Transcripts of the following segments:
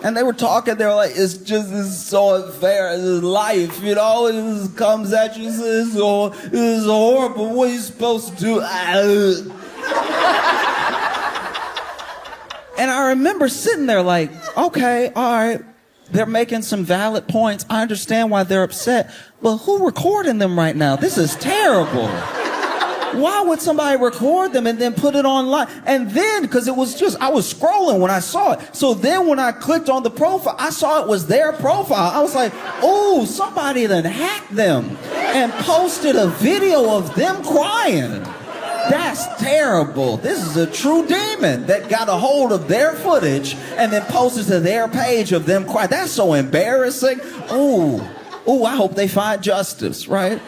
And they were talking, they were like, it's so unfair, this is life, you know, it just comes at you, this is horrible, what are you supposed to do? And I remember sitting there like, okay, all right, they're making some valid points, I understand why they're upset, but who recording them right now? This is terrible. Why would somebody record them and then put it online? And then, because it was just, I was scrolling when I saw it. So then when I clicked on the profile, I saw it was their profile. I was like, oh, somebody done hacked them and posted a video of them crying. That's terrible. This is a true demon that got a hold of their footage and then posted to their page of them crying. That's so embarrassing. Oh, I hope they find justice, right?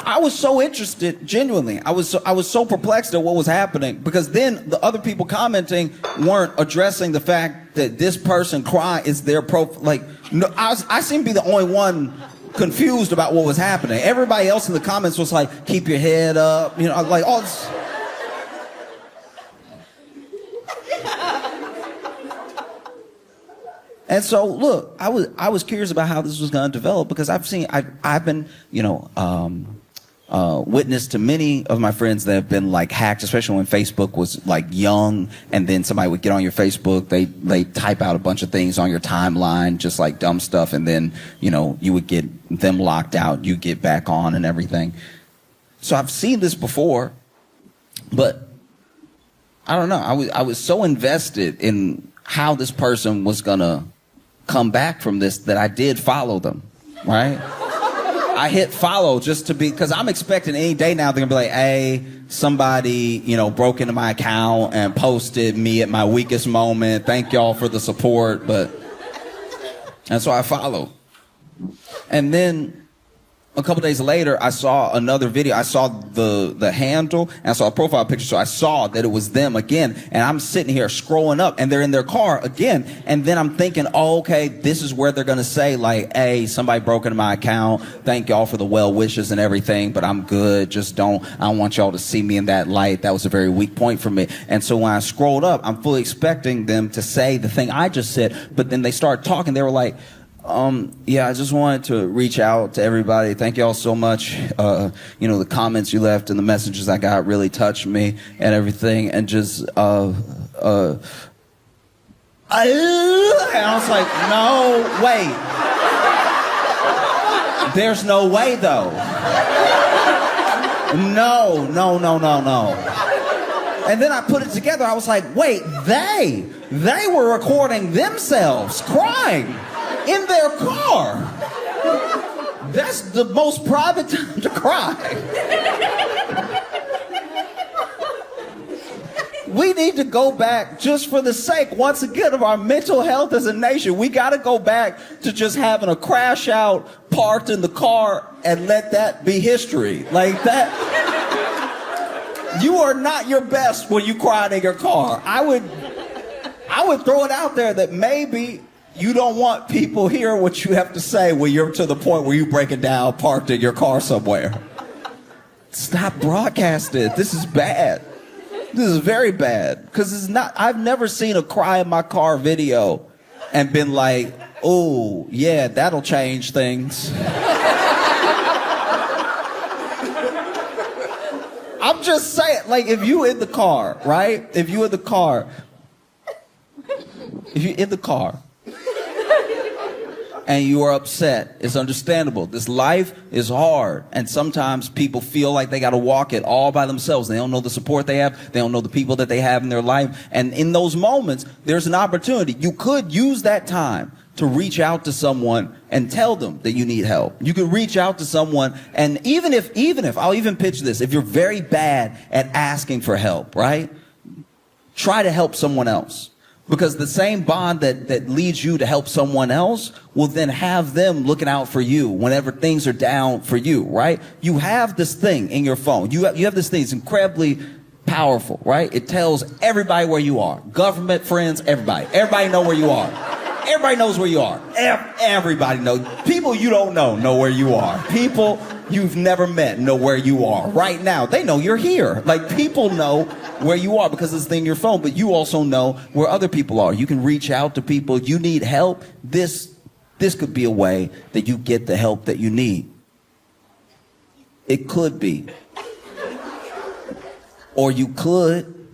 I was so interested, genuinely. I was so perplexed at what was happening, because then the other people commenting weren't addressing the fact that this person crying is their like, no, I seem to be the only one confused about what was happening. Everybody else in the comments was like, keep your head up, you know, like all this. And so, look, I was curious about how this was going to develop, because I've been, you know, witness to many of my friends that have been like hacked, especially when Facebook was like young, and then somebody would get on your Facebook, they type out a bunch of things on your timeline, just like dumb stuff, and then, you know, you would get them locked out, you get back on and everything. So I've seen this before, but I don't know, I was so invested in how this person was gonna come back from this that I did follow them, right? I hit follow just to be, because I'm expecting any day now they're gonna be like, hey, somebody, you know, broke into my account and posted me at my weakest moment. Thank y'all for the support, and so I followed. And then a couple days later, I saw another video. I saw the handle, and I saw a profile picture, so I saw that it was them again. And I'm sitting here scrolling up, and they're in their car again. And then I'm thinking, oh, okay, this is where they're gonna say like, hey, somebody broke into my account. Thank y'all for the well wishes and everything, but I'm good. I don't want y'all to see me in that light. That was a very weak point for me. And so when I scrolled up, I'm fully expecting them to say the thing I just said, but then they started talking. They were like, yeah, I just wanted to reach out to everybody. Thank y'all so much. You know, the comments you left and the messages I got really touched me and everything. And just, and I was like, no, wait. There's no way though. No. And then I put it together. I was like, wait, they were recording themselves crying in their car. That's the most private time to cry. We need to go back, just for the sake, once again, of our mental health as a nation. We got to go back to just having a crash out parked in the car and let that be history. Like that. You are not your best when you cry in your car. I would throw it out there that maybe you don't want people hearing what you have to say when you're to the point where you break it down, parked in your car somewhere. Stop broadcasting. This is bad. This is very bad. Because it's not, I've never seen a cry in my car video and been like, oh, yeah, that'll change things. I'm just saying, like, if you in the car, right? If you in the car, and you are upset, it's understandable. This life is hard, and sometimes people feel like they got to walk it all by themselves. They don't know the support they have. They don't know the people that they have in their life. And in those moments, there's an opportunity. You could use that time to reach out to someone and tell them that you need help. You could reach out to someone, and even if, I'll even pitch this, if you're very bad at asking for help, right? Try to help someone else. Because the same bond that leads you to help someone else will then have them looking out for you whenever things are down for you, right? You have this thing in your phone. You have this thing. It's incredibly powerful, right? It tells everybody where you are. Government, friends, everybody. Everybody know where you are. Everybody knows where you are. Everybody knows. People you don't know where you are. People you've never met know where you are. Right now, they know you're here. Like, people know where you are because it's in your phone, but you also know where other people are. You can reach out to people. You need help. This could be a way that you get the help that you need. It could be. Or you could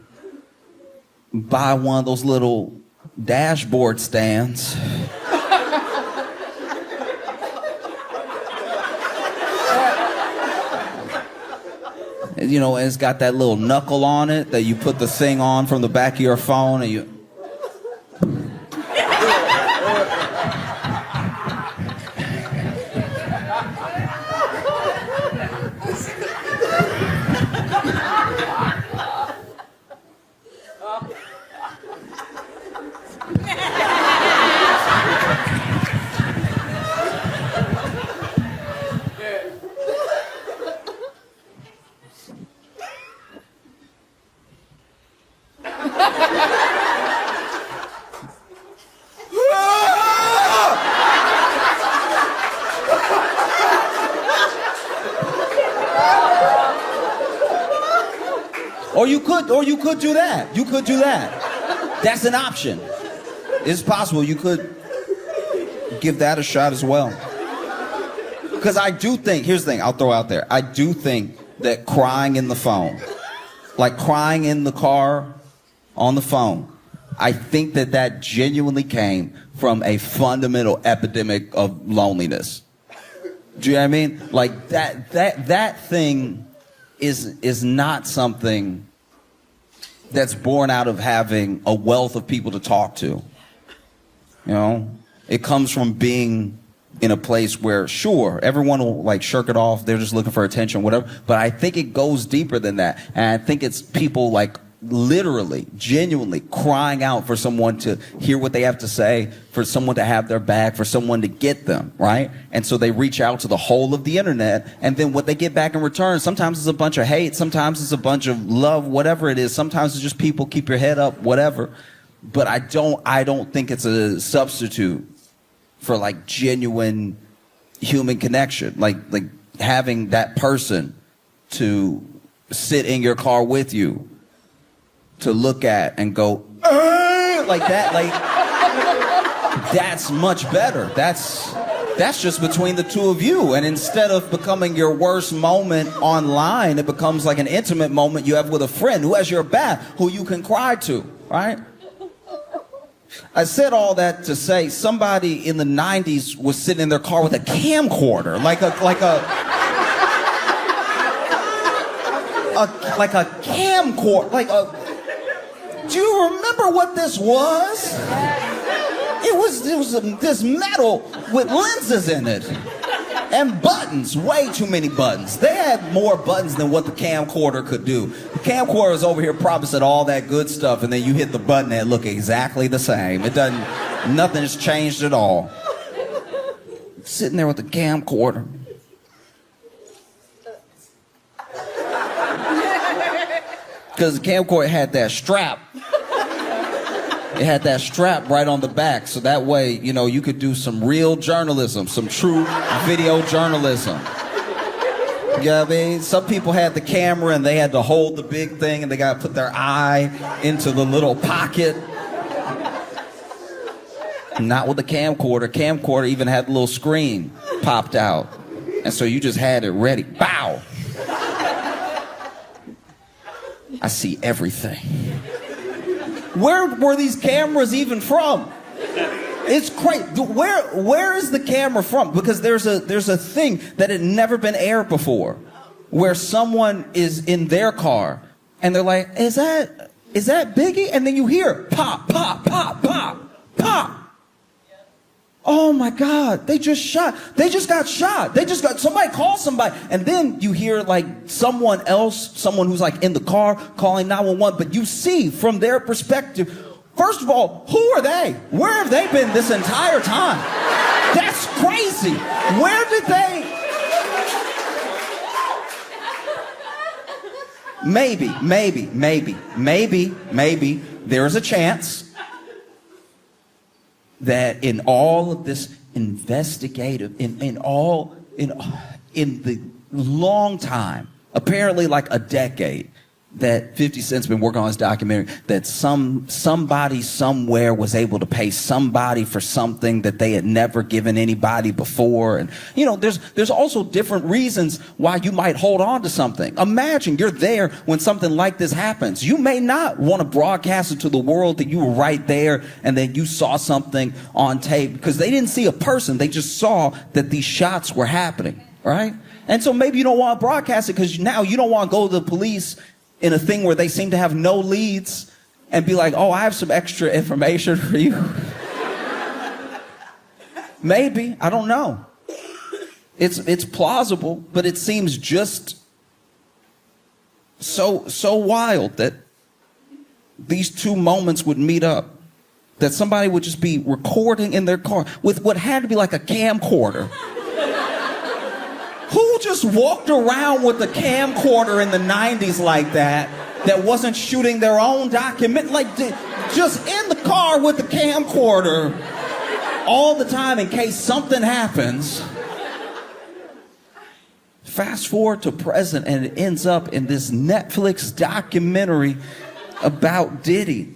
buy one of those little dashboard stands. You know, and it's got that little knuckle on it that you put the thing on from the back of your phone and you... Or you could do that. You could do that. That's an option. It's possible you could give that a shot as well. Because I do think, here's the thing, I'll throw out there. I do think that crying in the phone, like crying in the car on the phone, I think that genuinely came from a fundamental epidemic of loneliness. Do you know what I mean? Like that thing is not something that's born out of having a wealth of people to talk to. You know, it comes from being in a place where, sure, everyone will like shirk it off. They're just looking for attention, whatever. But I think it goes deeper than that. And I think it's people like literally, genuinely crying out for someone to hear what they have to say, for someone to have their back, for someone to get them, right? And so they reach out to the whole of the internet, and then what they get back in return, sometimes it's a bunch of hate, sometimes it's a bunch of love, whatever it is, sometimes it's just people, keep your head up, whatever. But I don't think it's a substitute for like genuine human connection, like having that person to sit in your car with you, to look at and go, like that, like, that's much better. That's just between the two of you. And instead of becoming your worst moment online, it becomes like an intimate moment you have with a friend who has your back, who you can cry to, right? I said all that to say somebody in the 90s was sitting in their car with a camcorder, like a camcorder, like a... Do you remember what this was? It was this metal with lenses in it and buttons, way too many buttons. They had more buttons than what the camcorder could do. The camcorder is over here promising all that good stuff, and then you hit the button and it look exactly the same. Nothing has changed at all. Sitting there with the camcorder. Because the camcorder had that strap. It had that strap right on the back, so that way, you know, you could do some real journalism, some true video journalism. You know what I mean? Some people had the camera and they had to hold the big thing and they got to put their eye into the little pocket. Not with the camcorder. Camcorder even had a little screen popped out. And so you just had it ready. Bow! I see everything. Where were these cameras even from? It's crazy. Where is the camera from? Because there's a thing that had never been aired before, where someone is in their car and they're like, is that Biggie? And then you hear pop, pop, pop, pop, pop. Oh my God, they just got shot. Somebody call somebody. And then you hear like someone who's like in the car calling 911, but you see from their perspective, first of all, who are they? Where have they been this entire time? That's crazy. Where did they? Maybe, there is a chance that in all of this investigative, in the long time, apparently like a decade, that 50 Cent's been working on this documentary, that somebody somewhere was able to pay somebody for something that they had never given anybody before. And, you know, there's also different reasons why you might hold on to something. Imagine you're there when something like this happens. You may not want to broadcast it to the world that you were right there and that you saw something on tape, because they didn't see a person. They just saw that these shots were happening, right? And so maybe you don't want to broadcast it because now you don't want to go to the police in a thing where they seem to have no leads and be like, oh, I have some extra information for you. Maybe, I don't know. It's plausible, but it seems just so wild that these two moments would meet up. That somebody would just be recording in their car with what had to be like a camcorder. Who just walked around with a camcorder in the 90s like that wasn't shooting their own document, like just in the car with the camcorder all the time in case something happens? Fast forward to present and it ends up in this Netflix documentary about Diddy.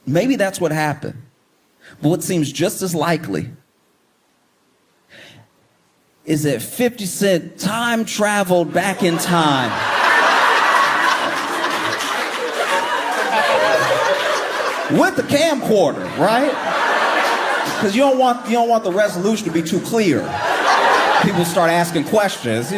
Maybe that's what happened. But what seems just as likely is that 50 Cent time traveled back in time. With the camcorder, right? Because you don't want the resolution to be too clear. People start asking questions.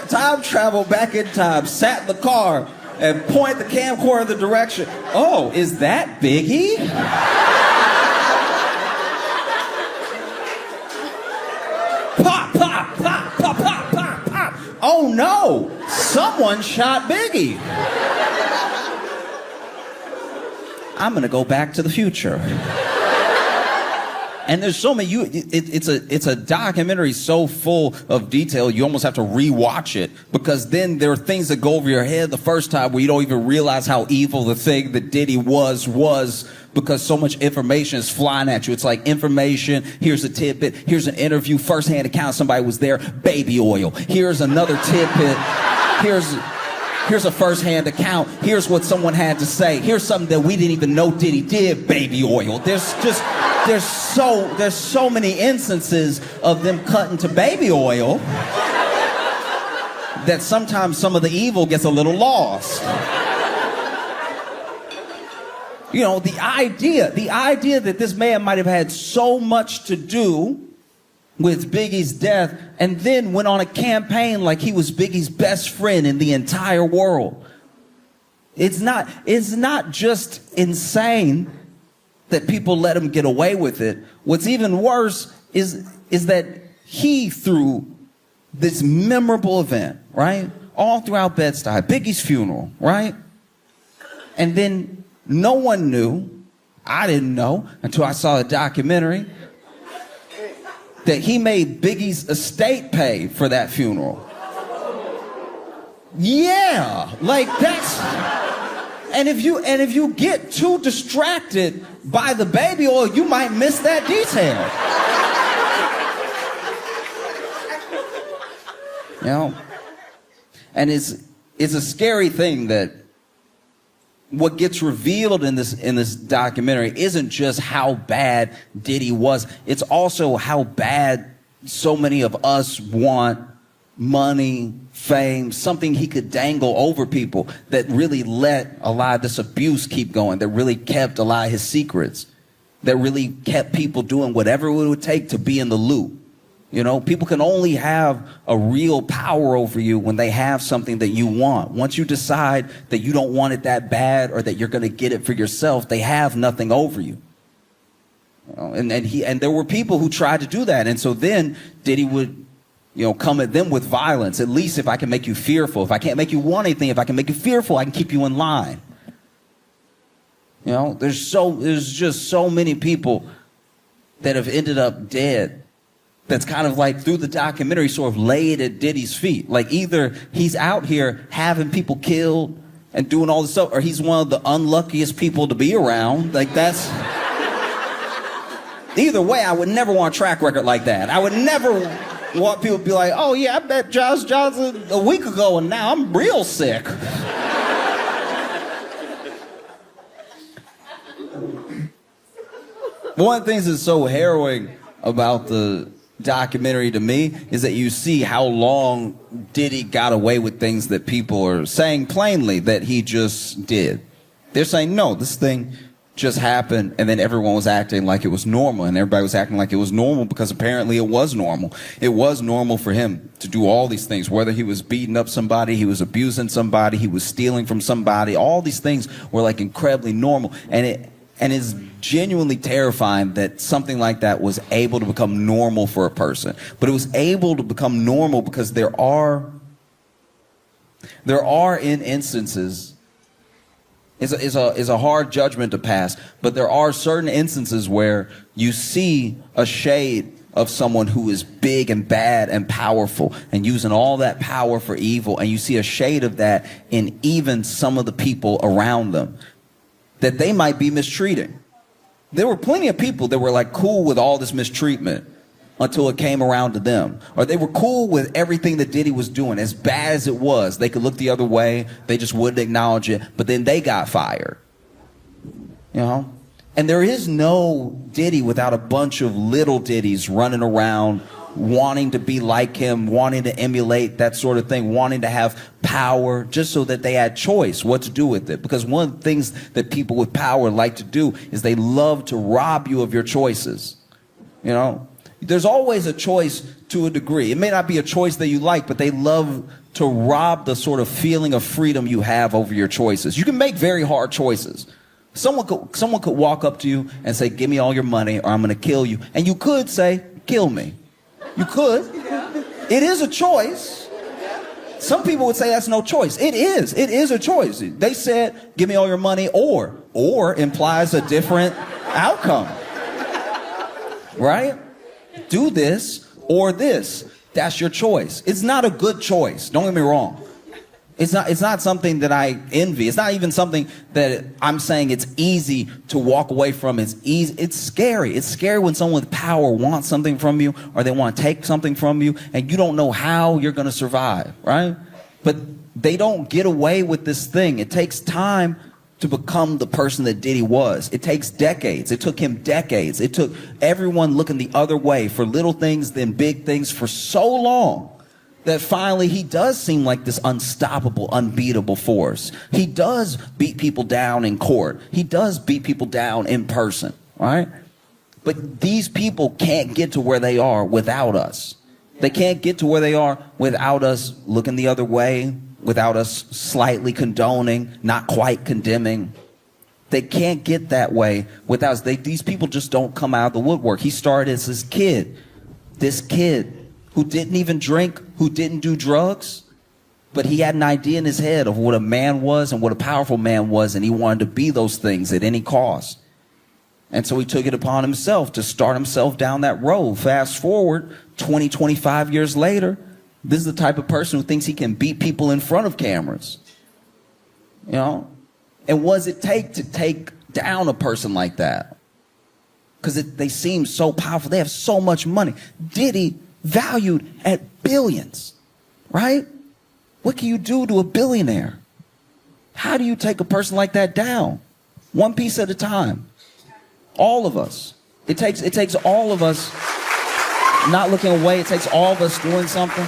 Time traveled back in time, sat in the car, and point the camcorder in the direction. Oh, is that Biggie? Pop, pop, pop, pop, pop, pop, pop. Oh no, someone shot Biggie. I'm gonna go back to the future. And there's so many, it's a documentary so full of detail, you almost have to rewatch it, because then there are things that go over your head the first time where you don't even realize how evil the thing that Diddy was, because so much information is flying at you. It's like information, here's a tidbit, here's an interview, first-hand account, somebody was there, baby oil. Here's another tidbit, here's a first-hand account, here's what someone had to say, here's something that we didn't even know Diddy did, baby oil. There's so many instances of them cutting to baby oil that sometimes some of the evil gets a little lost. You know, the idea that this man might have had so much to do with Biggie's death and then went on a campaign like he was Biggie's best friend in the entire world. It's not just insane that people let him get away with it. What's even worse is that he, through this memorable event, right, all throughout Bed-Stuy, Biggie's funeral, right, and then no one knew, I didn't know until I saw the documentary, that he made Biggie's estate pay for that funeral. Yeah, like that's... And if you get too distracted by the baby oil, you might miss that detail. You know? And it's a scary thing that what gets revealed in this documentary isn't just how bad Diddy was, it's also how bad so many of us want money, fame, something he could dangle over people that really let a lot of this abuse keep going, that really kept a lot of his secrets, that really kept people doing whatever it would take to be in the loop. You know, people can only have a real power over you when they have something that you want. Once you decide that you don't want it that bad or that you're going to get it for yourself, they have nothing over you. You know, and there were people who tried to do that. And so then Diddy would, you know, come at them with violence. At least if I can make you fearful, if I can't make you want anything, if I can make you fearful, I can keep you in line. You know, there's just so many people that have ended up dead. That's kind of like through the documentary sort of laid at Diddy's feet. Like either he's out here having people killed and doing all this stuff, or he's one of the unluckiest people to be around. Like, that's... Either way, I would never want a track record like that. I would never want people to be like, oh yeah, I met Josh Johnson a week ago and now I'm real sick. One of the things that's so harrowing about the documentary to me is that you see how long Diddy got away with things that people are saying plainly that he just did. They're saying, no, this thing just happened, and then everyone was acting like it was normal, and everybody was acting like it was normal because apparently it was normal. It was normal for him to do all these things, whether he was beating up somebody, he was abusing somebody, he was stealing from somebody. All these things were like incredibly normal, and it's genuinely terrifying that something like that was able to become normal for a person. But it was able to become normal because there are in instances. Is a hard judgment to pass, but there are certain instances where you see a shade of someone who is big and bad and powerful and using all that power for evil, and you see a shade of that in even some of the people around them that they might be mistreating. There were plenty of people that were like cool with all this mistreatment until it came around to them. Or they were cool with everything that Diddy was doing, as bad as it was. They could look the other way, they just wouldn't acknowledge it, but then they got fired. You know? And there is no Diddy without a bunch of little Diddies running around, wanting to be like him, wanting to emulate that sort of thing, wanting to have power, just so that they had choice what to do with it. Because one of the things that people with power like to do is they love to rob you of your choices. You know? There's always a choice to a degree. It may not be a choice that you like, but they love to rob the sort of feeling of freedom you have over your choices. You can make very hard choices. Someone could walk up to you and say, give me all your money or I'm going to kill you. And you could say, kill me. You could. It is a choice. Some people would say that's no choice. It is. It is a choice. They said, give me all your money or implies a different outcome. Right? Do this or this. That's your choice. It's not a good choice. Don't get me wrong. It's not something that I envy. It's not even something that I'm saying it's easy to walk away from. It's easy. It's scary. It's scary when someone with power wants something from you or they want to take something from you and you don't know how you're going to survive, right? But they don't get away with this thing. It takes time to become the person that Diddy was. It takes decades. It took him decades. It took everyone looking the other way for little things, then big things for so long that finally he does seem like this unstoppable, unbeatable force. He does beat people down in court. He does beat people down in person, right? But these people can't get to where they are without us. They can't get to where they are without us looking the other way, without us slightly condoning, not quite condemning. They can't get that way without us. These people just don't come out of the woodwork. He started as this kid who didn't even drink, who didn't do drugs, but he had an idea in his head of what a man was and what a powerful man was, and he wanted to be those things at any cost. And so he took it upon himself to start himself down that road. Fast forward 20, 25 years later, this is the type of person who thinks he can beat people in front of cameras. You know? And what does it take to take down a person like that? Because they seem so powerful. They have so much money. Diddy valued at billions, right? What can you do to a billionaire? How do you take a person like that down? One piece at a time. All of us. It takes all of us not looking away. It takes all of us doing something.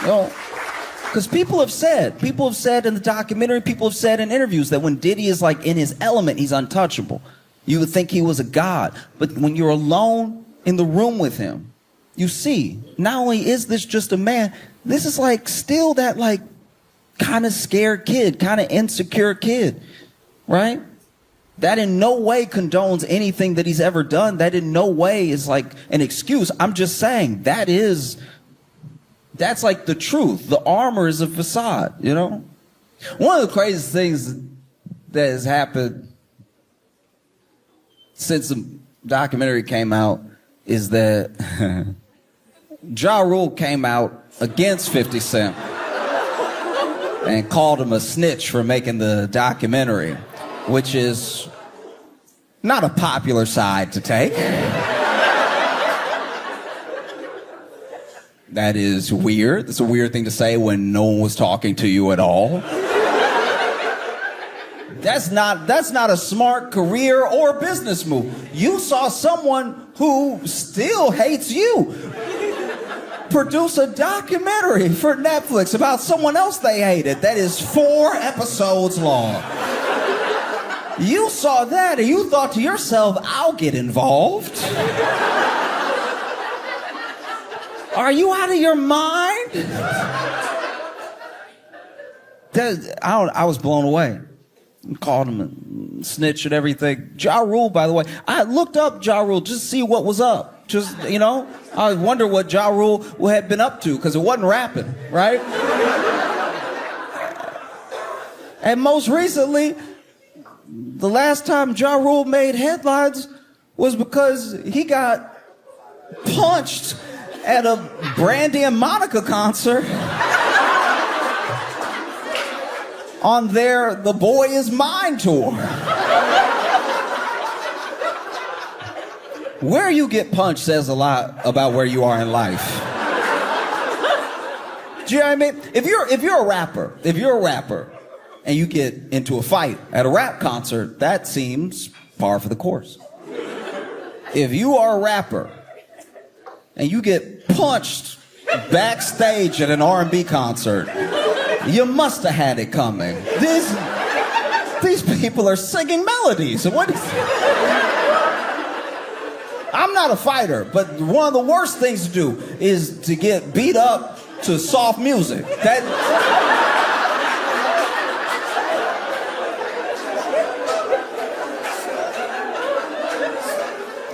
You know, because people have said in the documentary, people have said in interviews that when Diddy is like in his element, he's untouchable. You would think he was a god. But when you're alone in the room with him, you see, not only is this just a man, this is like still that like kind of scared kid, kind of insecure kid, right? That in no way condones anything that he's ever done. That in no way is like an excuse. I'm just saying that's like the truth. The armor is a facade, you know? One of the craziest things that has happened since the documentary came out is that Ja Rule came out against 50 Cent. and called him a snitch for making the documentary, which is not a popular side to take. That is weird. It's a weird thing to say when no one was talking to you at all. That's not a smart career or business move. You saw someone who still hates you produce a documentary for Netflix about someone else they hated that is 4 episodes long. You saw that and you thought to yourself, I'll get involved. Are you out of your mind? I was blown away. Called him a snitch and everything. Ja Rule, by the way. I looked up Ja Rule just to see what was up. Just, you know, I wonder what Ja Rule had been up to, because it wasn't rapping, right? And most recently, the last time Ja Rule made headlines was because he got punched at a Brandy and Monica concert on their The Boy Is Mine tour. Where you get punched says a lot about where you are in life. Do you know what I mean? If you're a rapper and you get into a fight at a rap concert, that seems par for the course. If you are a rapper and you get punched backstage at an R&B concert, you must have had it coming. These people are singing melodies. What is... I'm not a fighter, but one of the worst things to do is to get beat up to soft music.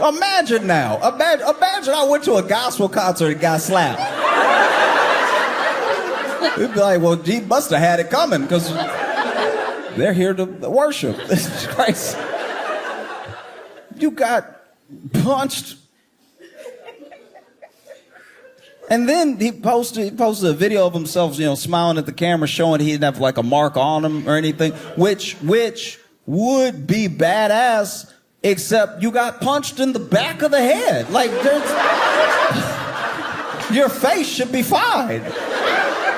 Imagine now. Imagine I went to a gospel concert and got slapped. We'd be like, well, he must have had it coming because they're here to worship. This is crazy. You got punched. And then he posted a video of himself, you know, smiling at the camera, showing he didn't have like a mark on him or anything, which would be badass, except you got punched in the back of the head. Like, your face should be fine.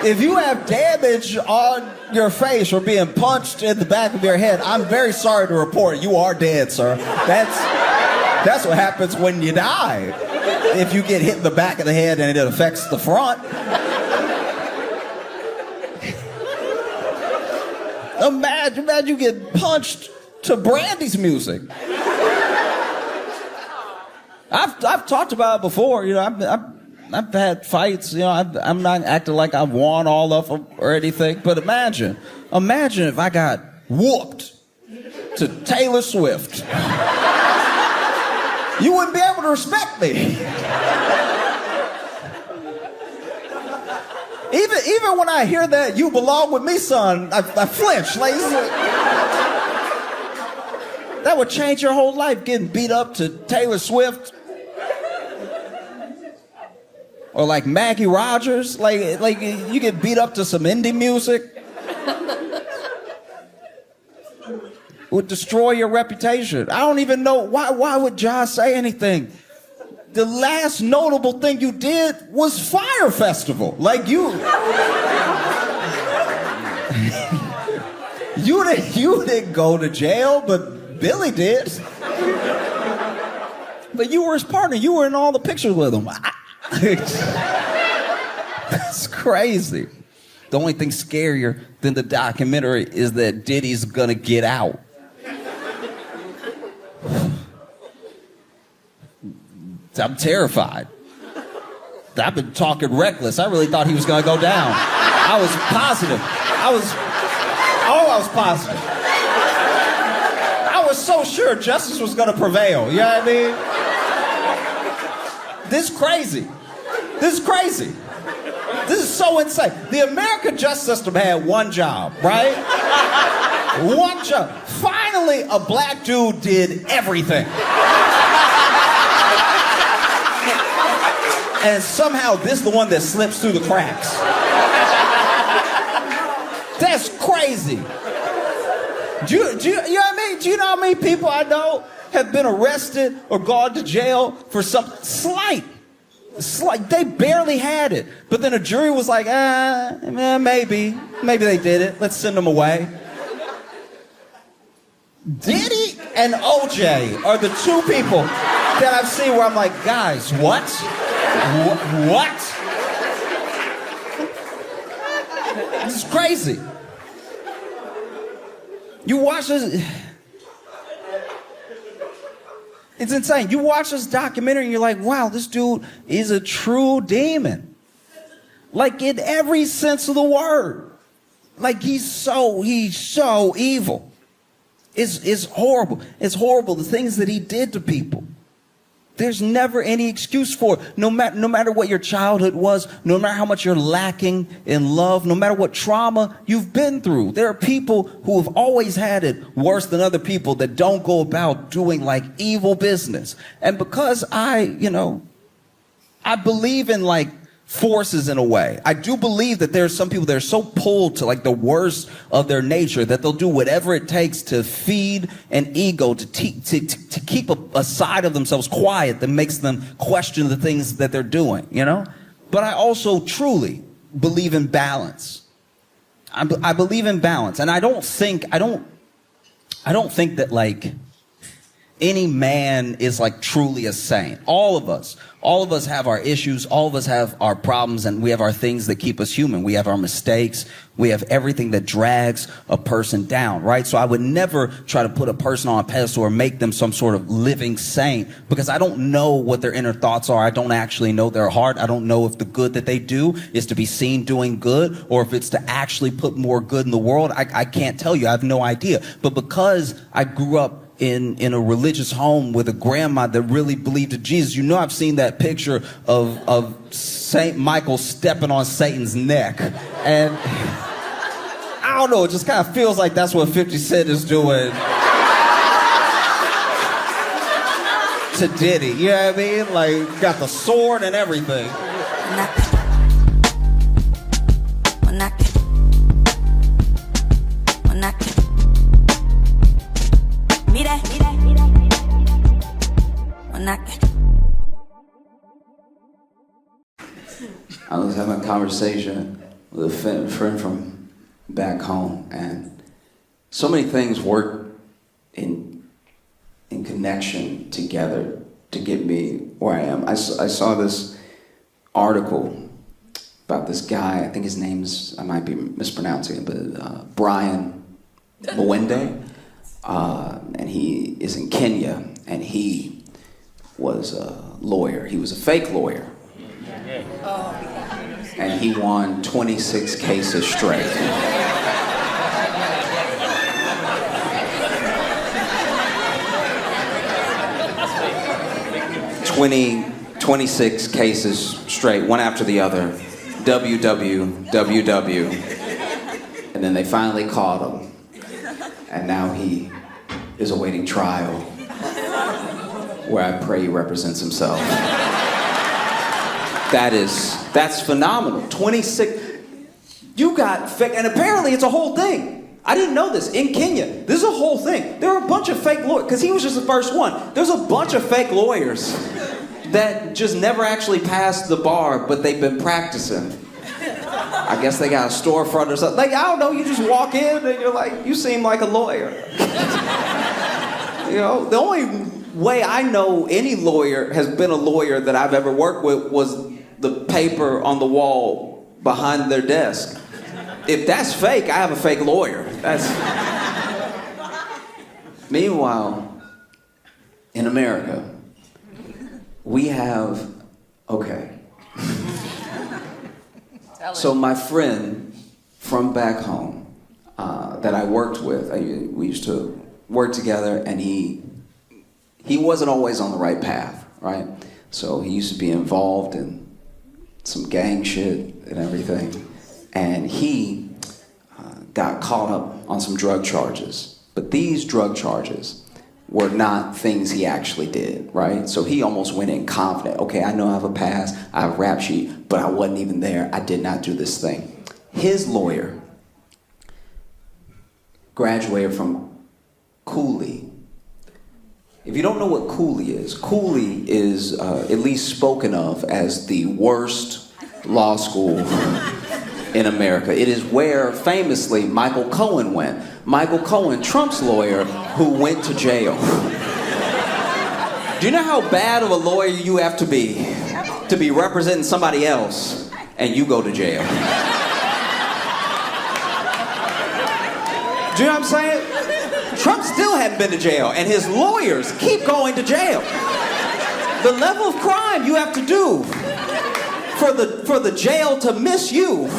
If you have damage on your face for being punched in the back of your head, I'm very sorry to report you are dead, sir. That's what happens when you die. If you get hit in the back of the head and it affects the front. Imagine you get punched to Brandy's music. I've talked about it before. You know, I've had fights. You know, I'm not acting like I've won all of them or anything. But imagine if I got whooped to Taylor Swift. You wouldn't be able to respect me. Even when I hear that "you belong with me, son," I flinch. Like, that would change your whole life, getting beat up to Taylor Swift. Or like Maggie Rogers. Like you get beat up to some indie music. Would destroy your reputation. I don't even know why would Ja say anything? The last notable thing you did was Fire Festival. Like you didn't go to jail, but Billy did. But you were his partner. You were in all the pictures with him. That's crazy. The only thing scarier than the documentary is that Diddy's gonna get out. I'm terrified. I've been talking reckless. I really thought he was gonna go down. I was positive. I was positive. I was so sure justice was gonna prevail. You know what I mean? This is crazy. This is crazy. This is so insane. The American justice system had one job, right? One job. Finally, a black dude did everything. And somehow this is the one that slips through the cracks. That's crazy. Do you know what I mean? Do you know how many people I know have been arrested or gone to jail for something slight? They barely had it. But then a jury was like, maybe they did it. Let's send them away. Diddy and OJ are the two people that I've seen where I'm like, guys, what? What? This is crazy. You watch this. It's insane. You watch this documentary and you're like, wow, this dude is a true demon. Like in every sense of the word. Like he's so evil. It's horrible. It's horrible. The things that he did to people. There's never any excuse for it. No matter what your childhood was, no matter how much you're lacking in love, no matter what trauma you've been through. There are people who have always had it worse than other people that don't go about doing like evil business. And because I believe in like forces in a way. I do believe that there are some people that are so pulled to like the worst of their nature that they'll do whatever it takes to feed an ego, to keep a side of themselves quiet that makes them question the things that they're doing, you know? But I also truly believe in balance. I believe in balance. And I don't think that like any man is like truly a saint. All of us have our issues. All of us have our problems, and we have our things that keep us human. We have our mistakes. We have everything that drags a person down, right? So I would never try to put a person on a pedestal or make them some sort of living saint, because I don't know what their inner thoughts are. I don't actually know their heart. I don't know if the good that they do is to be seen doing good, or if it's to actually put more good in the world. I can't tell you. I have no idea. But because I grew up in a religious home with a grandma that really believed in Jesus, you know, I've seen that picture of Saint Michael stepping on Satan's neck. And I don't know, it just kind of feels like that's what 50 Cent is doing to Diddy. You know what I mean? Like, got the sword and everything. I was having a conversation with a friend from back home, and so many things work in connection together to get me where I am. I saw this article about this guy. I think his name's, I might be mispronouncing it, but Brian Mwende, and he is in Kenya, and he was a lawyer. He was a fake lawyer. And he won 26 cases straight. 26 cases straight, one after the other. WW. And then they finally caught him. And now he is awaiting trial, where I pray he represents himself. That's phenomenal. 26. You got fake, and apparently it's a whole thing. I didn't know this. In Kenya, this is a whole thing. There are a bunch of fake lawyers, because he was just the first one. There's a bunch of fake lawyers that just never actually passed the bar, but they've been practicing. I guess they got a storefront or something. Like, I don't know, you just walk in and you're like, you seem like a lawyer. You know, the only way I know any lawyer has been a lawyer that I've ever worked with was the paper on the wall behind their desk. If that's fake, I have a fake lawyer. Meanwhile, in America, we have, So my friend from back home that I worked with, we used to work together, and he wasn't always on the right path, right? So he used to be involved in some gang shit and everything. And he got caught up on some drug charges. But these drug charges were not things he actually did, right? So he almost went in confident. Okay, I know I have a past, I have a rap sheet, but I wasn't even there. I did not do this thing. His lawyer graduated from Cooley. If you don't know what Cooley is at least spoken of as the worst law school in America. It is where, famously, Michael Cohen went. Michael Cohen, Trump's lawyer, who went to jail. Do you know how bad of a lawyer you have to be representing somebody else and you go to jail? Do you know what I'm saying? Trump still hadn't been to jail, and his lawyers keep going to jail. The level of crime you have to do for the jail to miss you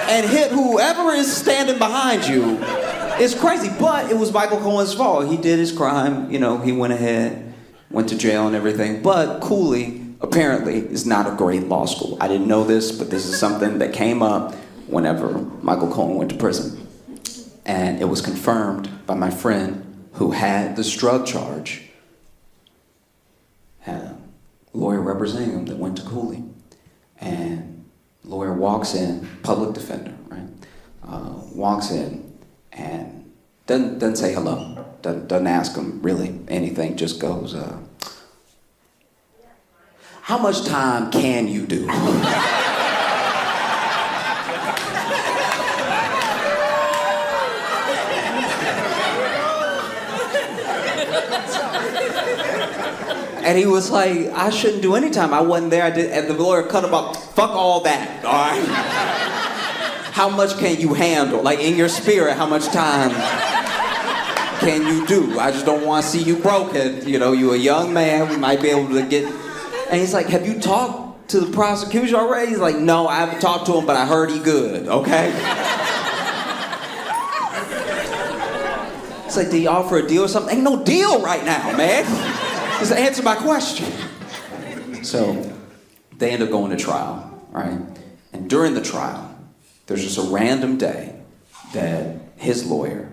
and hit whoever is standing behind you is crazy. But it was Michael Cohen's fault. He did his crime, you know, he went ahead, went to jail and everything. But Cooley, apparently, is not a great law school. I didn't know this, but this is something that came up whenever Michael Cohen went to prison. And it was confirmed by my friend who had this drug charge, had a lawyer representing him that went to Cooley. And lawyer walks in, public defender, right? Walks in and doesn't say hello, doesn't ask him really anything, just goes, how much time can you do? And he was like, I shouldn't do any time. I wasn't there. I did. And the lawyer cut him off. Fuck all that, all right? How much can you handle? Like, in your spirit, how much time can you do? I just don't want to see you broken. You know, you're a young man. We might be able to get... And he's like, have you talked to the prosecution already? He's like, no, I haven't talked to him, but I heard he good, okay? It's like, did he offer a deal or something? Ain't no deal right now, man. Just answer my question. So they end up going to trial, right? And during the trial, there's just a random day that his lawyer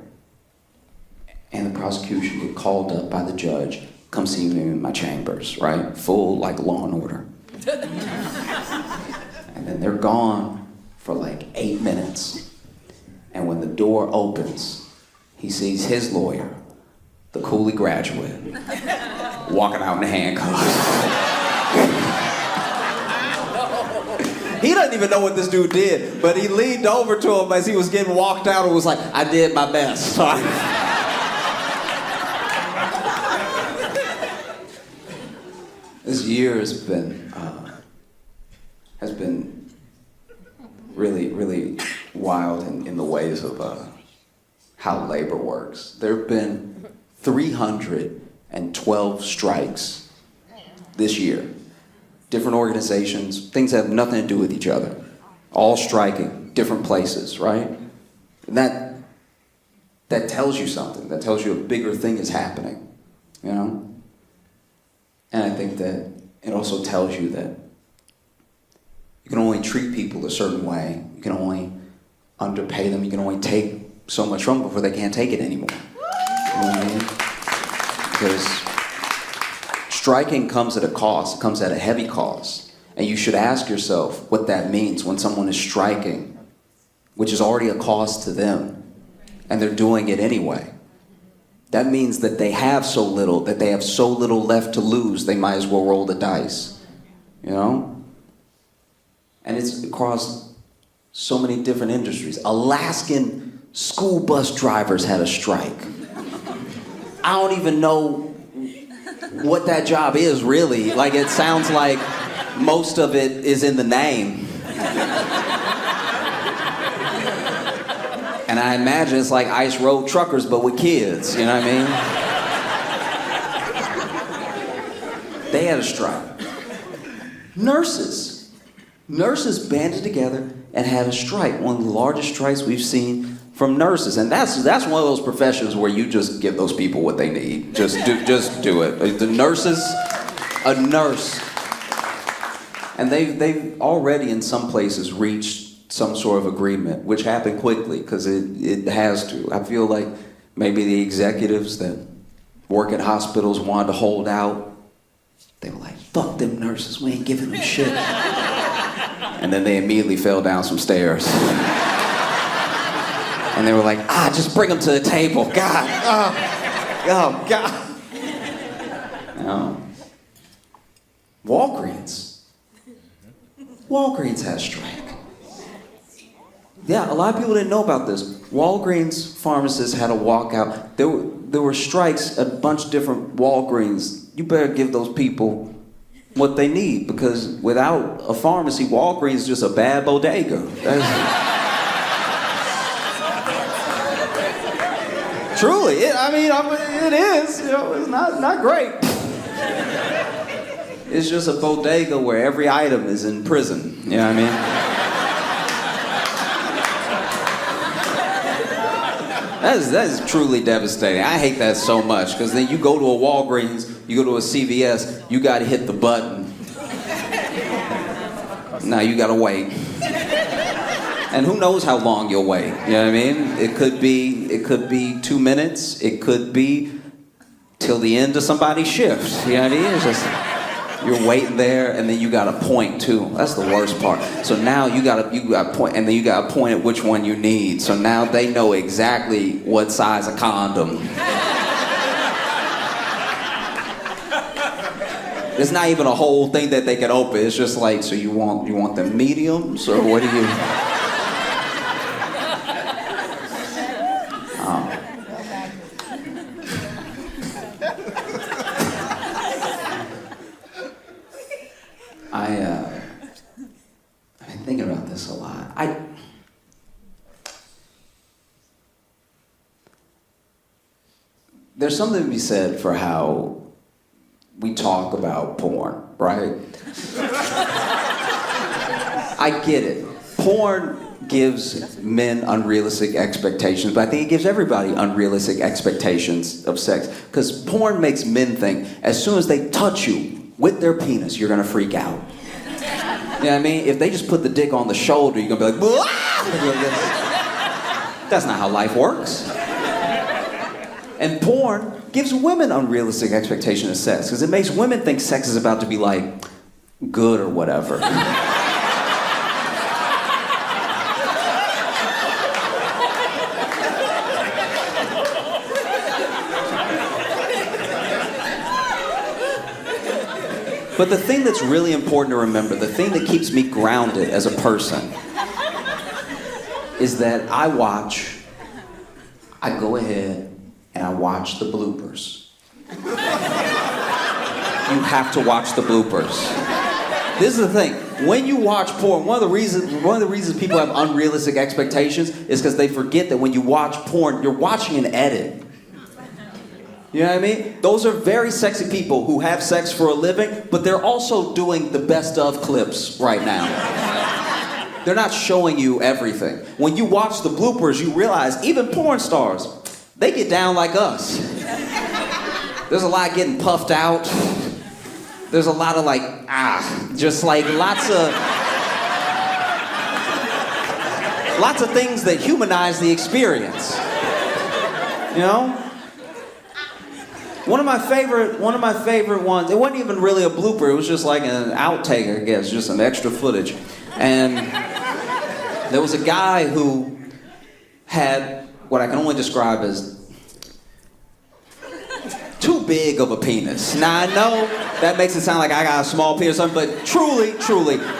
and the prosecution get called up by the judge, come see me in my chambers, right? Full, like, Law and Order. And then they're gone for like 8 minutes. And when the door opens, he sees his lawyer, the Cooley graduate, walking out in handcuffs. He doesn't even know what this dude did, but he leaned over to him as he was getting walked out and was like, I did my best. This year has been really, really wild in the ways of how labor works. There have been 312 strikes this year. Different organizations, things that have nothing to do with each other. All striking, different places, right? And that tells you something. That tells you a bigger thing is happening, you know? And I think that it also tells you that you can only treat people a certain way. You can only underpay them. You can only take so much from them before they can't take it anymore. You know what I mean? Because striking comes at a cost. It comes at a heavy cost. And you should ask yourself what that means when someone is striking, which is already a cost to them, and they're doing it anyway. That means that they have so little left to lose, they might as well roll the dice, you know? And it's across so many different industries. Alaskan school bus drivers had a strike. I don't even know what that job is, really. Like, it sounds like most of it is in the name. And I imagine it's like Ice Road Truckers, but with kids, you know what I mean? They had a strike. Nurses banded together and had a strike. One of the largest strikes we've seen from nurses. And that's one of those professions where you just give those people what they need. Just do it. The nurses, a nurse. And they've already in some places reached some sort of agreement, which happened quickly because it has to. I feel like maybe the executives that work at hospitals wanted to hold out. They were like, fuck them nurses, we ain't giving them shit. And then they immediately fell down some stairs. And they were like, just bring them to the table. God. Oh, God. Walgreens. Walgreens has strike. Yeah, a lot of people didn't know about this. Walgreens pharmacists had a walkout. There were strikes at a bunch of different Walgreens. You better give those people what they need, because without a pharmacy, Walgreens is just a bad bodega. Truly, it is. It's not great. It's just a bodega where every item is in prison. You know what I mean? That is truly devastating. I hate that so much, because then you go to a Walgreens, you go to a CVS, you gotta hit the button. Now you gotta wait. And who knows how long you'll wait, you know what I mean? It could be 2 minutes, it could be till the end of somebody's shift, you know what I mean? It's just, you're waiting there, and then you got to point too. That's the worst part. So now you got to point, and then you got to point at which one you need. So now they know exactly what size of condom. It's not even a whole thing that they can open. It's just like, so you want the mediums, or what do you? I've been thinking about this a lot. There's something to be said for how we talk about porn, right? I get it. Porn gives men unrealistic expectations, but I think it gives everybody unrealistic expectations of sex. Because porn makes men think as soon as they touch you with their penis, you're gonna freak out. You know what I mean? If they just put the dick on the shoulder, you're gonna be like, that's not how life works. And porn gives women unrealistic expectations of sex, because it makes women think sex is about to be like good or whatever. But the thing that's really important to remember, the thing that keeps me grounded as a person, is that I go ahead and I watch the bloopers. You have to watch the bloopers. This is the thing. When you watch porn, one of the reasons people have unrealistic expectations is because they forget that when you watch porn, you're watching an edit. You know what I mean? Those are very sexy people who have sex for a living, but they're also doing the best of clips right now. They're not showing you everything. When you watch the bloopers, you realize even porn stars, they get down like us. There's a lot getting puffed out. There's a lot of like, just like lots of things that humanize the experience. You know? One of my favorite ones, it wasn't even really a blooper, it was just like an outtake, I guess, just some extra footage. And there was a guy who had what I can only describe as too big of a penis. Now I know that makes it sound like I got a small penis or something, but truly,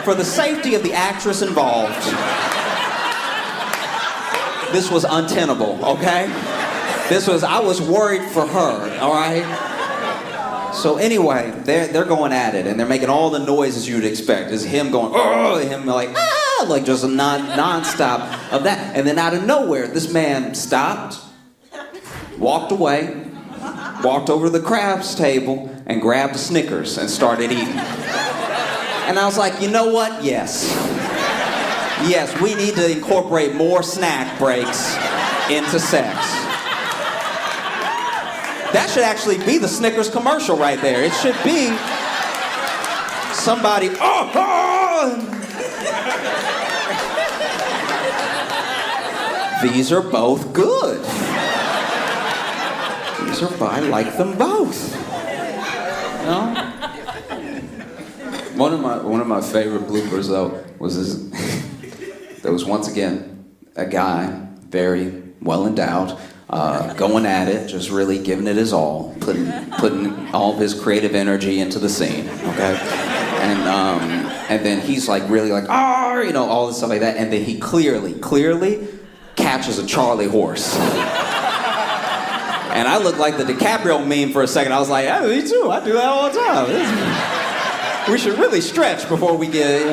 for the safety of the actress involved, this was untenable, okay? I was worried for her, all right? So anyway, they're going at it, and they're making all the noises you'd expect. It's him going, him like just a non-stop of that. And then out of nowhere, this man stopped, walked away, walked over to the crabs table, and grabbed a Snickers and started eating. And I was like, you know what? Yes, we need to incorporate more snack breaks into sex. That should actually be the Snickers commercial right there. It should be somebody, These are both good. I like them both. You know? One of my favorite bloopers though was this. There was once again a guy, very well endowed, going at it, just really giving it his all, putting all of his creative energy into the scene, okay? And then he's like really like, you know, all this stuff like that, and then he clearly catches a Charlie horse. And I looked like the DiCaprio meme for a second. I was like, yeah, me too, I do that all the time. We should really stretch before we get,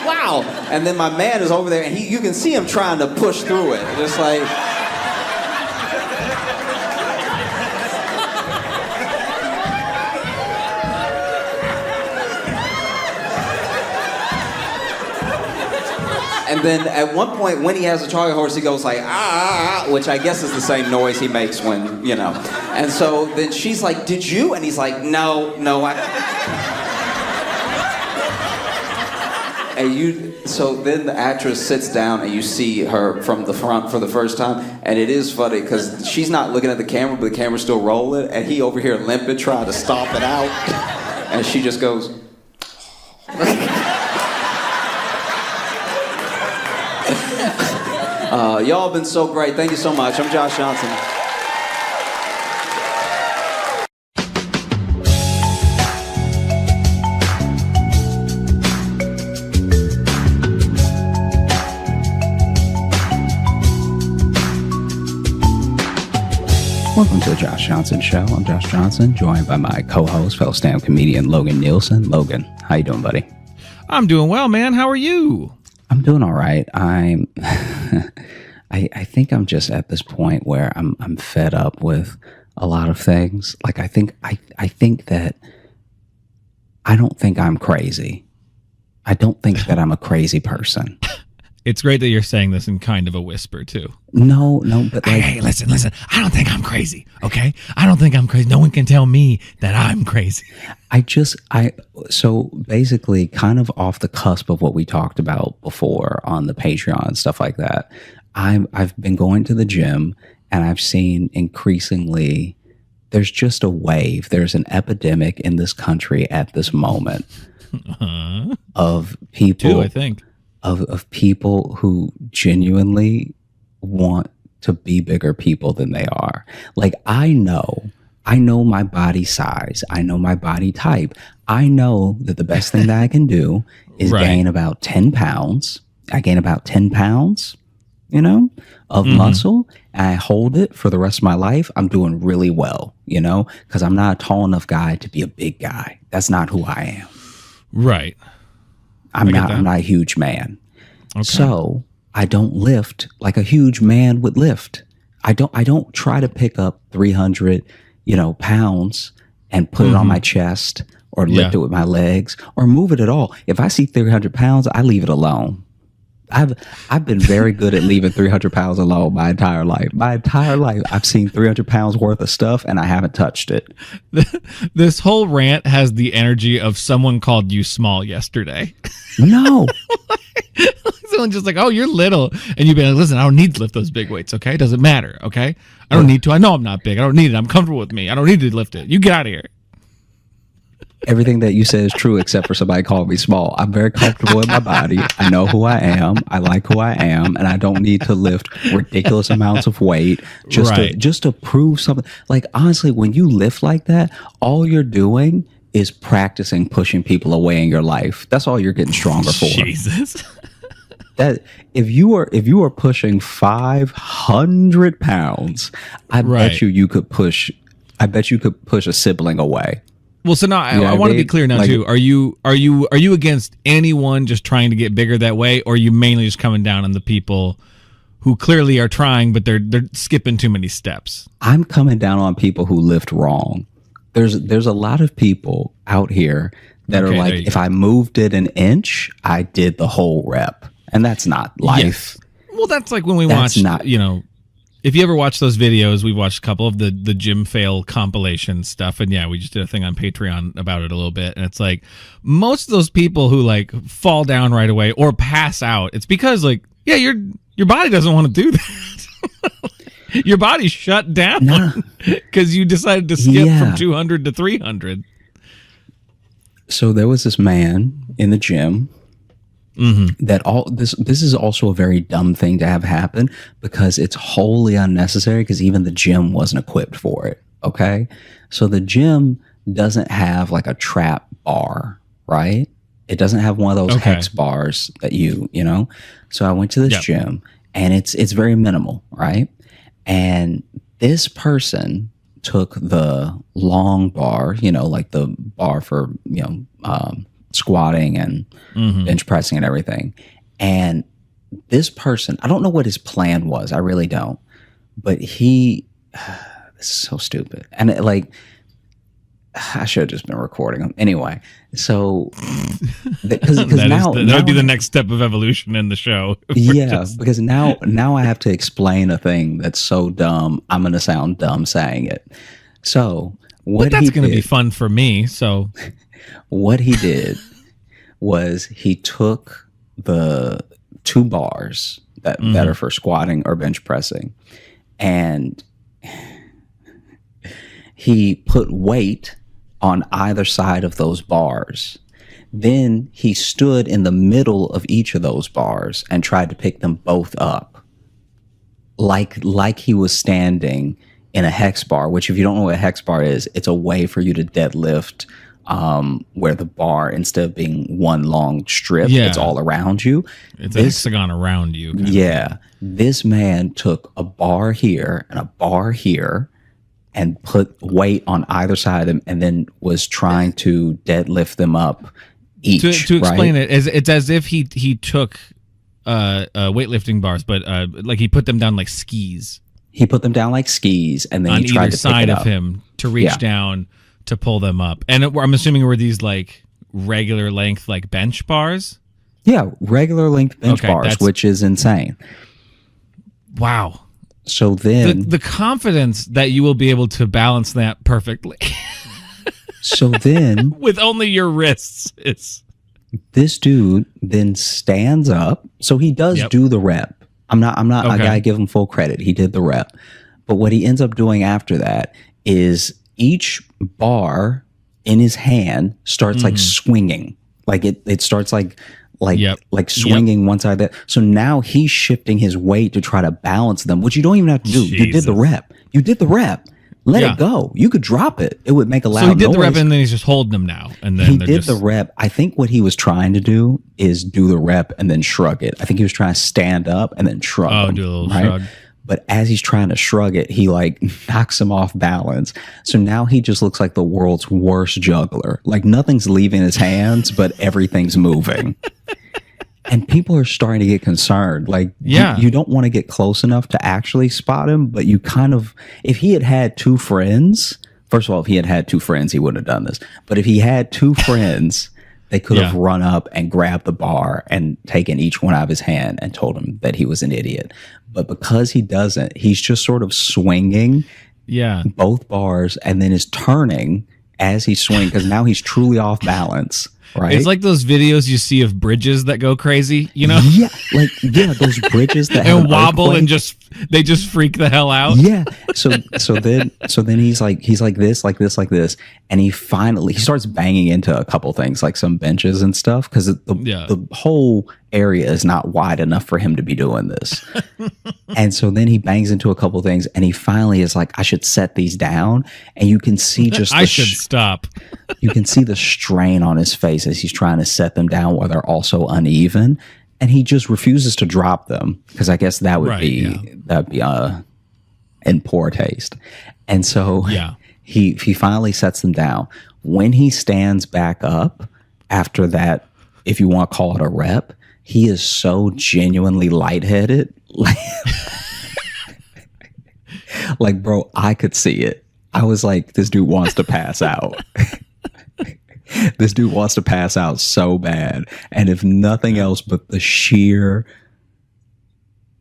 wow. And then my man is over there, and you can see him trying to push through it, just like. And then at one point, when he has a Charlie horse, he goes like, which I guess is the same noise he makes when, you know. And so then she's like, did you? And he's like, no, so then the actress sits down and you see her from the front for the first time, and it is funny because she's not looking at the camera, but the camera's still rolling, and he over here limping, trying to stop it out, and she just goes. Y'all have been so great. Thank you so much. I'm Josh Johnson. Welcome to the Josh Johnson Show. I'm Josh Johnson, joined by my co-host, fellow stand-up comedian Logan Nielsen. Logan, how you doing, buddy? I'm doing well, man. How are you? I'm doing all right. I think I'm just at this point where I'm fed up with a lot of things. Like I think that I don't think I'm crazy. I don't think that I'm a crazy person. It's great that you're saying this in kind of a whisper too. No, but like, hey, listen. I don't think I'm crazy. Okay, I don't think I'm crazy. No one can tell me that I'm crazy. So basically, kind of off the cusp of what we talked about before on the Patreon and stuff like that. I've been going to the gym, and I've seen increasingly there's just a wave. There's an epidemic in this country at this moment of people. Two, I think. Of people who genuinely want to be bigger people than they are. Like I know my body size. I know my body type. I know that the best thing that I can do is gain about 10 pounds. I gain about 10 pounds, you know, of muscle. And I hold it for the rest of my life. I'm doing really well, you know, because I'm not a tall enough guy to be a big guy. That's not who I am. Right. I'm not a huge man. Okay. So I don't lift like a huge man would lift. I don't try to pick up 300, pounds and put it on my chest or lift it with my legs or move it at all. If I see 300 pounds, I leave it alone. I've been very good at leaving 300 pounds alone my entire life. My entire life, I've seen 300 pounds worth of stuff and I haven't touched it. This whole rant has the energy of someone called you small yesterday. No. Someone just like, oh, you're little. And you've been like, listen, I don't need to lift those big weights, okay? It doesn't matter, okay? I don't need to. I know I'm not big. I don't need it. I'm comfortable with me. I don't need to lift it. You get out of here. Everything that you said is true except for somebody calling me small. I'm very comfortable in my body. I know who I am. I like who I am. And I don't need to lift ridiculous amounts of weight just to prove something. Like, honestly, when you lift like that, all you're doing is practicing pushing people away in your life. That's all you're getting stronger for. Jesus. That if you were pushing 500 pounds, I bet you could push a sibling away. Well, so now I want to be clear now too. Are you against anyone just trying to get bigger that way, or are you mainly just coming down on the people who clearly are trying, but they're skipping too many steps? I'm coming down on people who lift wrong. There's a lot of people out here that are like, if I moved it an inch, I did the whole rep, and that's not life. Yes. Well, that's like when we watched, if you ever watch those videos, we've watched a couple of the gym fail compilation stuff. And we just did a thing on Patreon about it a little bit. And it's like most of those people who like fall down right away or pass out, it's because your body doesn't want to do that. Your body's shut down because you decided to skip from 200 to 300. So there was this man in the gym that all this is also a very dumb thing to have happen because it's wholly unnecessary because even the gym wasn't equipped for it. Okay. So the gym doesn't have like a trap bar, right? It doesn't have one of those hex bars that you know. So I went to this gym and it's very minimal, right? And this person took the long bar, you know, like the bar for, you know, squatting and bench pressing and everything. And this person, I don't know what his plan was. I really don't. But this is so stupid. And I should have just been recording him. Anyway, so because now that would be the next step of evolution in the show. Yeah, because now I have to explain a thing that's so dumb. I'm going to sound dumb saying it. So that's going to be fun for me. So what he did was he took the 2 bars that are for squatting or bench pressing, and he put weight on either side of those bars. Then he stood in the middle of each of those bars and tried to pick them both up. Like he was standing in a hex bar, which if you don't know what a hex bar is, it's a way for you to deadlift where the bar, instead of being one long strip, it's all around you. It's a hexagon around you. Yeah. This man took a bar here and a bar here and put weight on either side of them and then was trying to deadlift them up each. To explain it, it's as if he took weightlifting bars, but like he put them down like skis. He put them down like skis, and then on he tried either to side pick it of up. him to reach down to pull them up. And I'm assuming were these like regular length like bench bars? Yeah, regular length bench bars, which is insane. Wow. So then the confidence that you will be able to balance that perfectly. So then with only your wrists, this dude then stands up. So he does do the rep. I'm not I gotta give him full credit. He did the rep. But what he ends up doing after that is each bar in his hand starts like swinging. Like it starts like swinging one side. That so now he's shifting his weight to try to balance them, which you don't even have to do. Jesus. You did the rep. Let it go. You could drop it. It would make a loud noise. So he did the rep and then he's just holding them now. And then he did the rep. I think what he was trying to do is do the rep and then shrug it. I think he was trying to stand up and then shrug. Oh, do a little shrug. But as he's trying to shrug it, he like knocks him off balance. So now he just looks like the world's worst juggler. Like nothing's leaving his hands, but everything's moving. And people are starting to get concerned. Like, you don't want to get close enough to actually spot him, but you kind of, if he had had 2 friends, first of all, if he had had 2 friends, he wouldn't have done this. But if he had 2 friends, they could have run up and grabbed the bar and taken each one out of his hand and told him that he was an idiot. But because he doesn't, he's just sort of swinging both bars and then is turning as he swings because now he's truly off balance. Right? It's like those videos you see of bridges that go crazy, you know? Yeah, those bridges that and wobble and they just freak the hell out. Yeah. So then he's like this, and he starts banging into a couple things like some benches and stuff because the whole area is not wide enough for him to be doing this. And so then he bangs into a couple things, and he finally is like, I should set these down, and you can see just I should stop. You can see the strain on his face as he's trying to set them down while they're also uneven, and he just refuses to drop them because I guess that would be in poor taste. And so he finally sets them down. When he stands back up after that, if you want to call it a rep, he is so genuinely lightheaded. Like, bro, I could see it. I was like, this dude wants to pass out. This dude wants to pass out so bad. And if nothing else but the sheer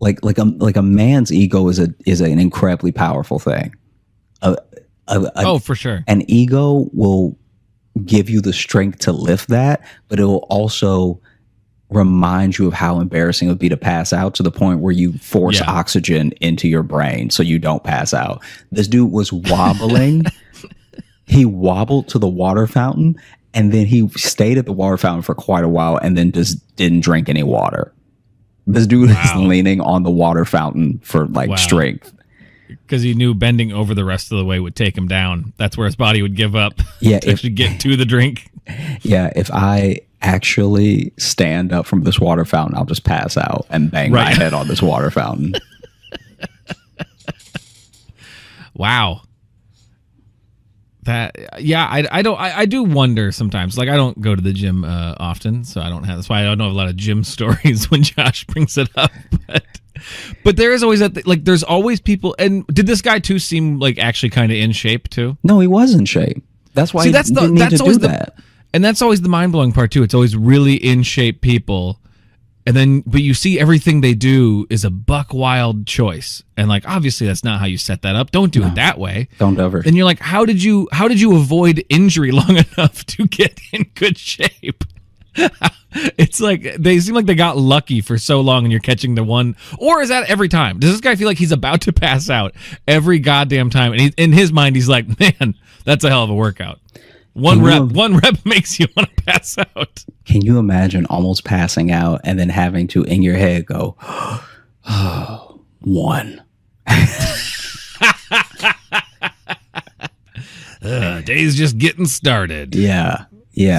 like a man's ego is an incredibly powerful thing. For sure. An ego will give you the strength to lift that, but it will also remind you of how embarrassing it would be to pass out to the point where you force oxygen into your brain so you don't pass out. This dude was wobbling. He wobbled to the water fountain And then he stayed at the water fountain for quite a while and then just didn't drink any water. This dude is leaning on the water fountain for like strength. Because he knew bending over the rest of the way would take him down. That's where his body would give up to actually get to the drink. Yeah, if I actually stand up from this water fountain, I'll just pass out and bang my head on this water fountain. Wow. I do wonder sometimes. Like, I don't go to the gym often, so that's why I don't know a lot of gym stories when Josh brings it up. But there is always there's always people. And did this guy too seem like actually kind of in shape too? No, he was in shape. That's why he didn't need to do that. And that's always the mind blowing part too. It's always really in shape people. But you see everything they do is a buck wild choice. And like, obviously that's not how you set that up. Don't do it that way. Don't ever. And you're like, how did you avoid injury long enough to get in good shape? It's like, they seem like they got lucky for so long and you're catching the one. Or is that every time? Does this guy feel like he's about to pass out every goddamn time? And in his mind, he's like, man, that's a hell of a workout. One rep makes you want to pass out. Can you imagine almost passing out and then having to, in your head, go, oh, one. Day's just getting started. Yeah.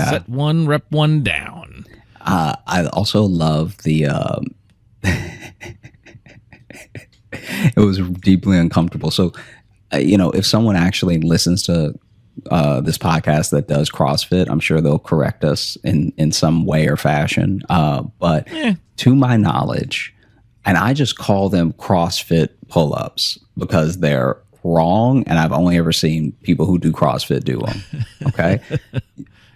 Set one, rep one down. I also love the... it was deeply uncomfortable. So, if someone actually listens to this podcast that does CrossFit, I'm sure they'll correct us in some way or fashion. But to my knowledge, and I just call them CrossFit pull-ups because they're wrong, and I've only ever seen people who do CrossFit do them. Okay.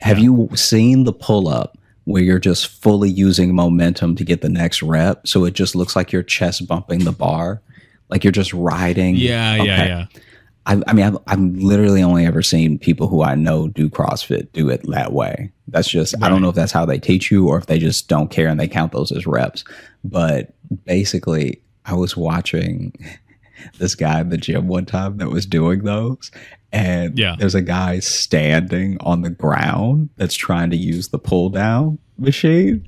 Have you seen the pull-up where you're just fully using momentum to get the next rep? So it just looks like you're chest bumping the bar, like you're just riding. Yeah. I've literally only ever seen people who I know do CrossFit do it that way. That's just, I don't know if that's how they teach you or if they just don't care and they count those as reps. But basically, I was watching this guy in the gym one time that was doing those. And there's a guy standing on the ground that's trying to use the pull down machine.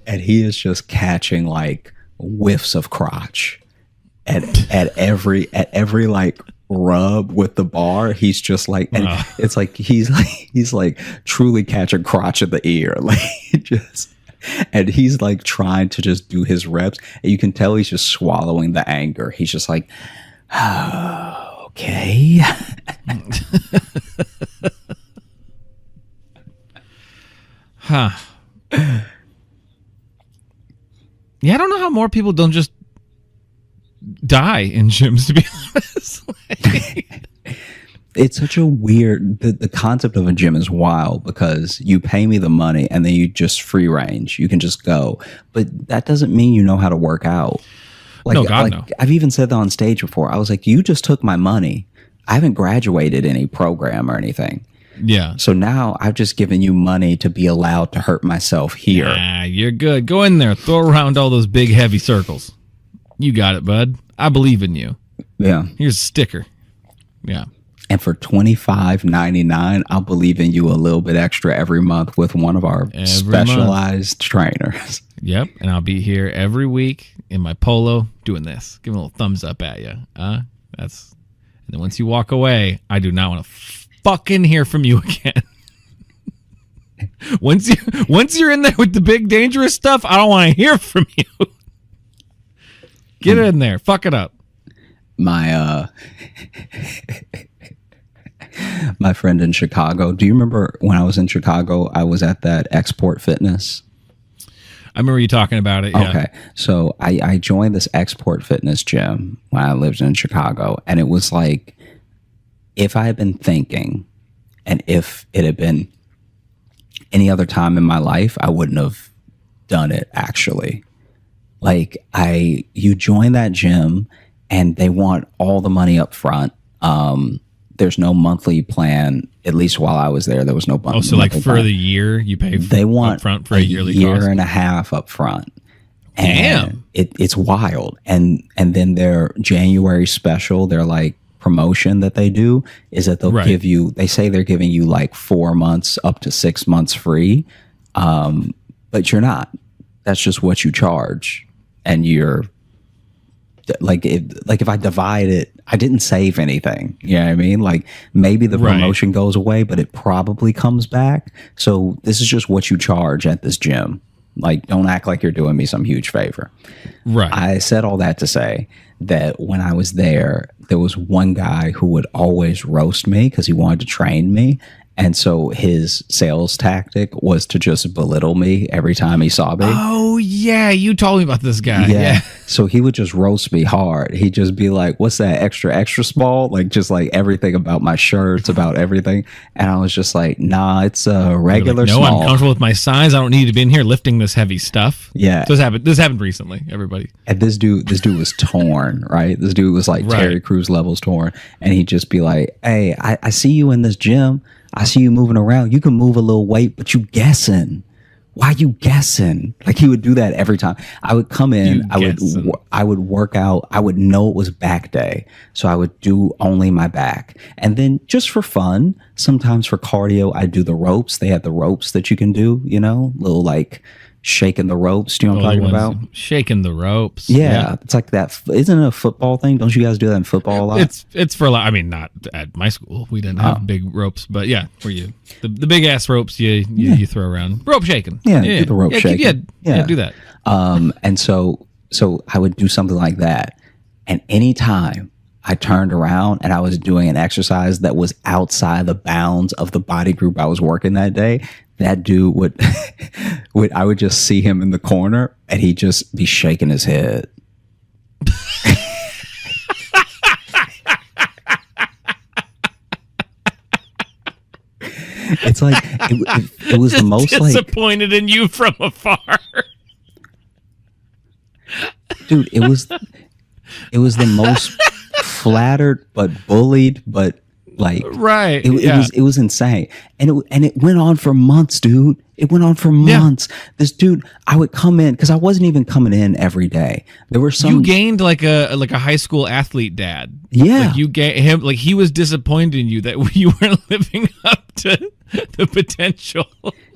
And he is just catching like whiffs of crotch at every like rub with the bar. He's just like, and it's like he's like truly catching crotch in the ear, like just, and he's like trying to just do his reps, and you can tell he's just swallowing the anger. He's just like, oh, okay. Huh. Yeah, I don't know how more people don't just die in gyms, to be honest. It's such a weird, the concept of a gym is wild because you pay me the money and then you just free range. You can just go. But that doesn't mean you know how to work out. No. I've even said that on stage before. I was like, you just took my money. I haven't graduated any program or anything. Yeah. So now I've just given you money to be allowed to hurt myself here. Nah, you're good. Go in there. Throw around all those big, heavy circles. You got it, bud. I believe in you. Yeah. Here's a sticker. Yeah. And for $25.99, I'll believe in you a little bit extra every month with one of our specialized trainers. Yep. And I'll be here every week in my polo doing this. Giving a little thumbs up at you. And then once you walk away, I do not want to fucking hear from you again. Once you're in there with the big dangerous stuff, I don't want to hear from you. Get in there. Fuck it up. My my friend in Chicago. Do you remember when I was in Chicago, I was at that Export Fitness? I remember you talking about it. Yeah. Okay. So I joined this Export Fitness gym when I lived in Chicago. And it was like, if I had been thinking and if it had been any other time in my life, I wouldn't have done it actually. Like you join that gym and they want all the money up front. There's no monthly plan. At least while I was there was no monthly. Oh, so like for plan. the year you pay they want up front for a yearly year cost? And a half up front. Damn. And it's wild. And then their January special, they're like promotion that they do is that they'll Right. give you, they say they're giving you like 4 months up to 6 months free. But you're not. That's just what you charge. And you're like, if I divide it, I didn't save anything. You know what I mean? Like maybe the Right. promotion goes away, but it probably comes back. So this is just what you charge at this gym. Like, don't act like you're doing me some huge favor. Right. I said all that to say that when I was there was one guy who would always roast me because he wanted to train me. And so his sales tactic was to just belittle me every time he saw me. Oh yeah, you told me about this guy. Yeah. So he would just roast me hard. He'd just be like, what's that, extra small? Like, just like everything about my shirts, about everything. And I was just like, nah, it's a regular No, small. I'm comfortable with my size. I don't need to be in here lifting this heavy stuff. Yeah. So this happened recently, everybody. And this dude was torn, right? This dude was like Right. Terry Crews levels torn. And he'd just be like, hey, I see you in this gym. I see you moving around. You can move a little weight, but you guessing. Why you guessing? Like he would do that every time. I would come in, I would work out. I would know it was back day. So I would do only my back. And then just for fun, sometimes for cardio, I do the ropes. They have the ropes that you can do, you know, little like shaking the ropes. Do you know what I'm talking about? Shaking the ropes. Yeah. It's like that. Isn't it a football thing? Don't you guys do that in football a lot? It's for, I mean, not at my school. We didn't have big ropes, but yeah, where you the big ass ropes you throw around. Rope shaking. Yeah, do the rope shaking. Yeah, do that. And so I would do something like that. And anytime I turned around and I was doing an exercise that was outside the bounds of the body group I was working that day, that dude would, I would just see him in the corner and he'd just be shaking his head. It's like, it was the most like, disappointed in you from afar. dude, it was the most flattered but bullied, but like Right. it was insane. And it went on for months, dude. It went on for months. This dude, I would come in because I wasn't even coming in every day. There were some. You gained like a high school athlete dad. Yeah. Like you gained him, like he was disappointed in you that you weren't living up to the potential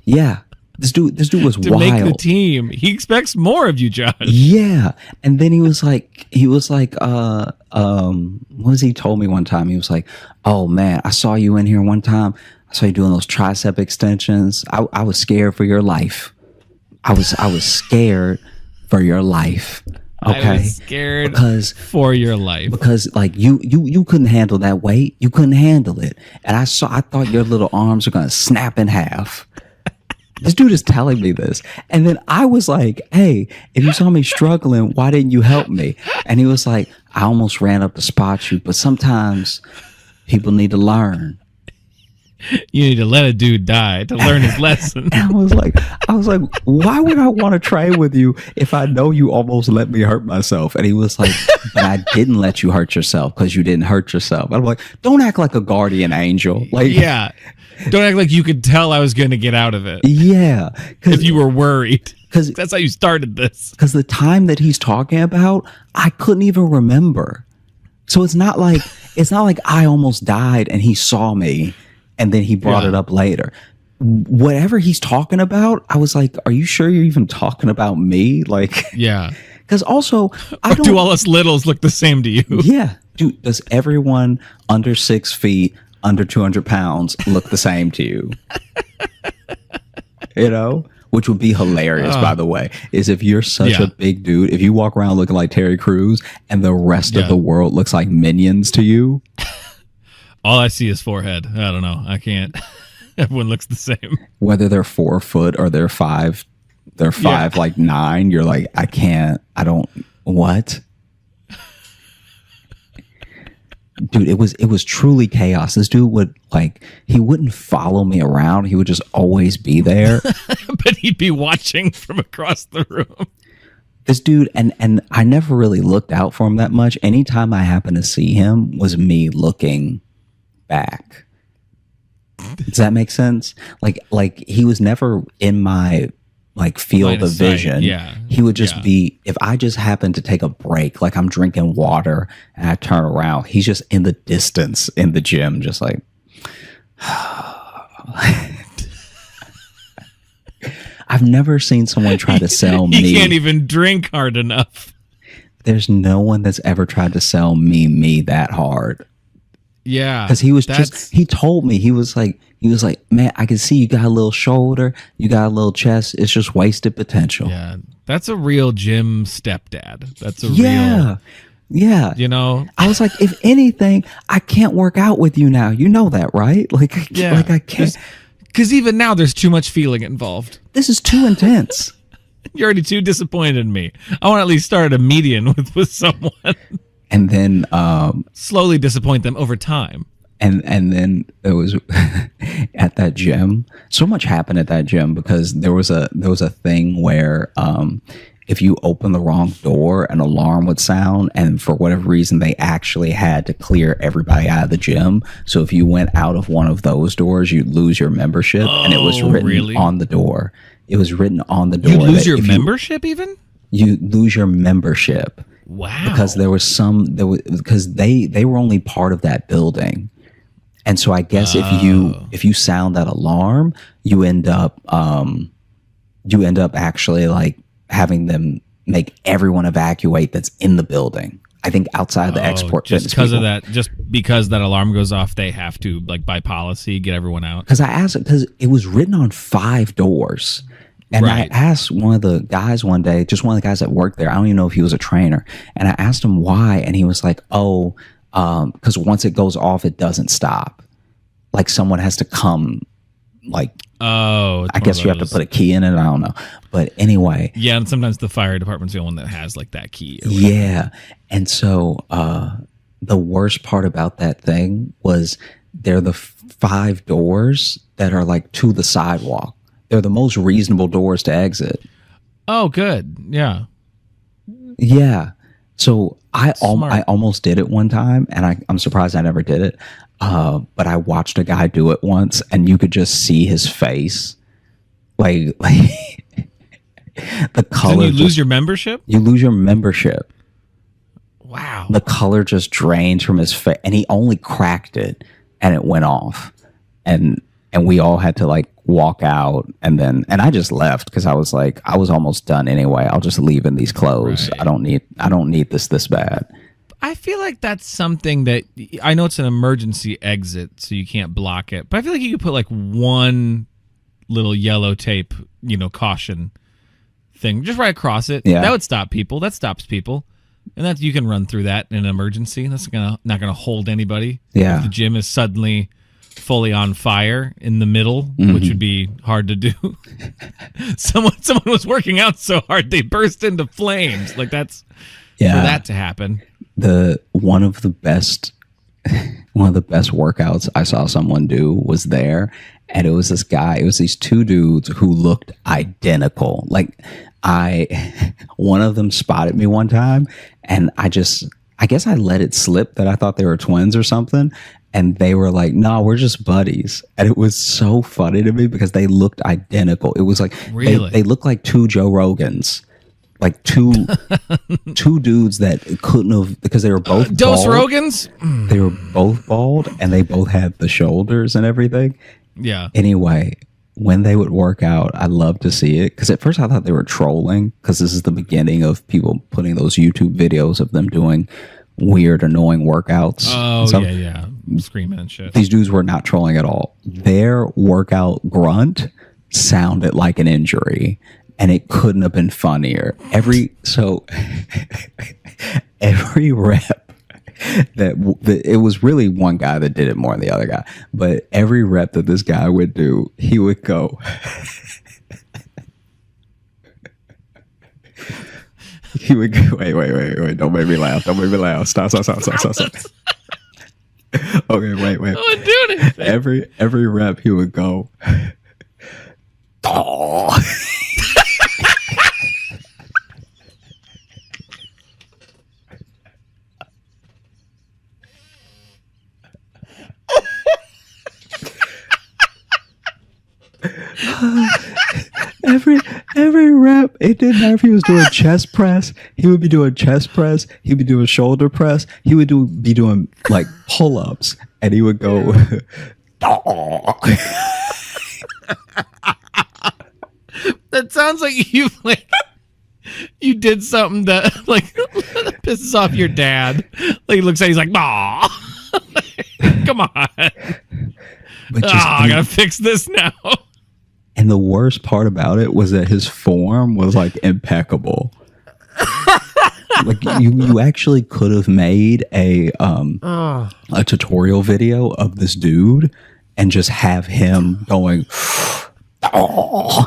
Yeah. This dude was to wild. make the team. He expects more of you, Josh. Yeah. And then he was like, what was he told me one time? He was like, oh man, I saw you in here one time. I saw you doing those tricep extensions. I was scared for your life. I was scared for your life. Okay. I was scared because for your life. Because like you couldn't handle that weight. You couldn't handle it. And I thought your little arms were gonna snap in half. This dude is telling me this. And then I was like, hey, if you saw me struggling, why didn't you help me? And he was like, I almost ran up to spot you, but sometimes people need to learn. You need to let a dude die to learn his lesson. And I was like, why would I want to train with you if I know you almost let me hurt myself? And he was like, but I didn't let you hurt yourself because you didn't hurt yourself. I'm like, don't act like a guardian angel. Like, Yeah. Don't act like you could tell I was going to get out of it. Yeah. If you were worried. 'Cause- That's how you started this. Because the time that he's talking about, I couldn't even remember. So it's not like I almost died and he saw me and then he brought it up later. Whatever he's talking about, I was like, are you sure you're even talking about me? Like, Yeah. because also, I Or don't. do all us littles look the same to you? Yeah. Dude, does everyone under 6 feet, under 200 pounds look the same to you? You know? Which would be hilarious, by the way, is if you're such a big dude, if you walk around looking like Terry Crews and the rest of the world looks like minions to you. All I see is forehead. I don't know. I can't. Everyone looks the same. Whether they're 4 foot or they're 5, like 9, you're like, what? Dude, it was truly chaos. This dude would he wouldn't follow me around. He would just always be there. But he'd be watching from across the room. This dude, and I never really looked out for him that much. Anytime I happened to see him was me looking back. Does that make sense? Like he was never in my like feel Line the of sight, vision. yeah. He would just Yeah. be, if I just happened to take a break, like I'm drinking water and I turn around, he's just in the distance in the gym, just like, I've never seen someone try to sell me. He can't even drink hard enough. There's no one that's ever tried to sell me that hard. Yeah. Because he was he told me, he was like, man, I can see you got a little shoulder, you got a little chest. It's just wasted potential. Yeah. That's a real gym stepdad. That's a Yeah. Yeah. real, you know? I was like, if anything, I can't work out with you now. You know that, right? Like, I can't. Because even now, there's too much feeling involved. This is too intense. You're already too disappointed in me. I want to at least start a median with someone. And then, Slowly disappoint them over time. and then it was at that gym. So much happened at that gym because there was a thing where if you open the wrong door, an alarm would sound, and for whatever reason, they actually had to clear everybody out of the gym. So if you went out of one of those doors, you'd lose your membership, and it was written on the door. It was written on the door. You lose your membership even? You lose your membership. Wow. Because because they were only part of that building. And so I guess if you sound that alarm, you end up actually like having them make everyone evacuate that's in the building. I think outside the export just because of that, just because that alarm goes off, they have to, like, by policy, get everyone out. Because I asked, because it was written on 5 doors. And Right. I asked one of the guys one day, just one of the guys that worked there, I don't even know if he was a trainer, and I asked him why, and he was like, because once it goes off, it doesn't stop. Like someone has to come, like, Oh, I guess you have to put a key in it. I don't know. But anyway. Yeah, and sometimes the fire department's the one that has, like, that key. Or whatever. Yeah. And so the worst part about that thing was they're the 5 doors that are like to the sidewalk. They're the most reasonable doors to exit. Oh, good. Yeah. Yeah. So I Smart. almost did it one time, and I'm surprised I never did it. But I watched a guy do it once, and you could just see his face. Like the color. Then you lose your membership? You lose your membership. Wow. The color just drains from his face, and he only cracked it, and it went off. And we all had to like walk out, and I just left because I was like, I was almost done anyway. I'll just leave in these clothes. Right. I don't need this bad. I feel like that's something that, I know it's an emergency exit, so you can't block it, but I feel like you could put like one little yellow tape, caution thing just right across it. Yeah. That would stop people. That stops people. And that you can run through that in an emergency. That's not gonna hold anybody. Yeah. If the gym is suddenly fully on fire in the middle, which would be hard to do. Someone was working out so hard they burst into flames. Like that's for that to happen. One of the best workouts I saw someone do was there, and it was this guy. It was these 2 dudes who looked identical. Like one of them spotted me one time, and I guess I let it slip that I thought they were twins or something. And they were like, "No, we're just buddies." And it was so funny to me because they looked identical. It was like Really? they looked like 2 Joe Rogans. Like two dudes that couldn't have, because they were both Dos bald. Rogans? They were both bald, and they both had the shoulders and everything. Yeah. Anyway, when they would work out, I love to see it, because at first I thought they were trolling, because this is the beginning of people putting those YouTube videos of them doing weird, annoying workouts. Oh, So yeah. Screaming and shit. these dudes were not trolling at all. Their workout grunt sounded like an injury, and it couldn't have been funnier. Every rep that it was really one guy that did it more than the other guy, but every rep that this guy would do, he would go. He would go, wait, don't make me laugh. Stop. Okay, wait. No one doing it. Every rep he would go. Oh. every rep, it didn't matter if he was doing chest press. He would be doing chest press. He'd be doing shoulder press. He would be doing like pull-ups, and he would go. That sounds like you did something that like pisses off your dad. Like he looks at you, he's like, "Aw, come on, But I gotta fix this now." And the worst part about it was that his form was like impeccable. Like you actually could have made a tutorial video of this dude and just have him going. Yeah,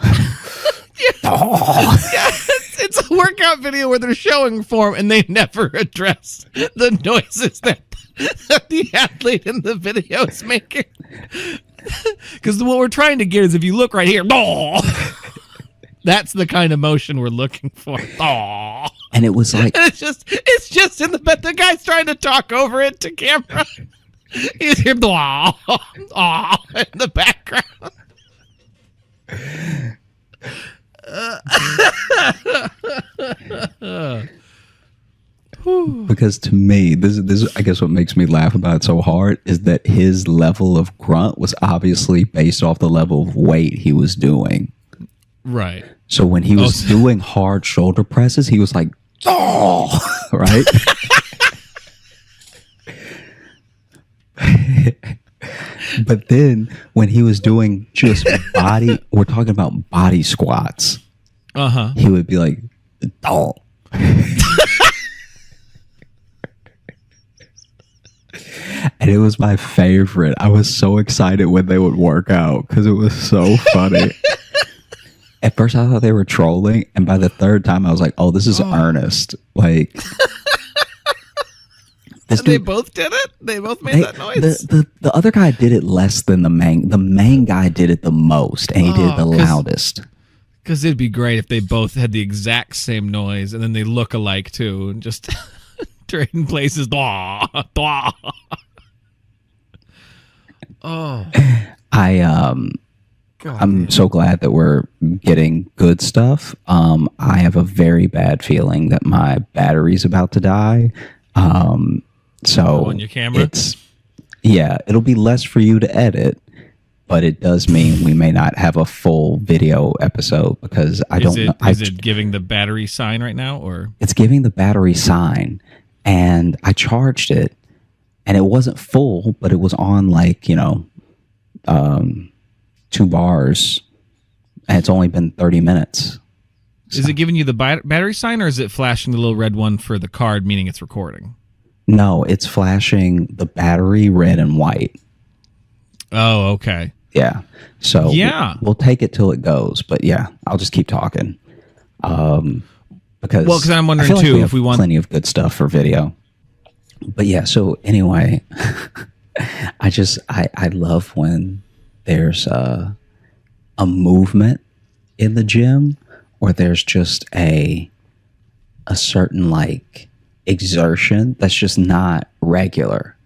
it's a workout video where they're showing form and they never address the noises that the athlete in the video is making. Because what we're trying to get is, if you look right here, that's the kind of motion we're looking for. And it was like, and it's just in the guy's trying to talk over it to camera. He's here, in the background. because to me, this is I guess what makes me laugh about it so hard is that his level of grunt was obviously based off the level of weight he was doing. Right. So when he was doing hard shoulder presses, he was like, right? But then when he was doing just we're talking about body squats. He would be like, oh. And it was my favorite. I was so excited when they would work out because it was so funny. At first I thought they were trolling, and by the third time I was like, oh, this is earnest. Like, they both did it? They both made that noise? The other guy did it less than the main guy did it the most, and he did it the loudest. Because it'd be great if they both had the exact same noise, and then they look alike too, and just trading places. I'm so glad that we're getting good stuff. I have a very bad feeling that my battery's about to die. So on your camera? It'll be less for you to edit, but it does mean we may not have a full video episode because I don't know. Is it giving the battery sign right now, or it's giving the battery sign? And I charged it, and it wasn't full, but it was on 2 bars, and it's only been 30 minutes. Is it giving you the battery sign, or is it flashing the little red one for the card, meaning it's recording? No, it's flashing the battery red and white. Oh, okay. Yeah. So yeah, we'll take it till it goes, but yeah, I'll just keep talking. Because I'm wondering too if we want plenty of good stuff for video. But yeah, so anyway, I love when there's a movement in the gym, or there's just a certain exertion that's just not regular,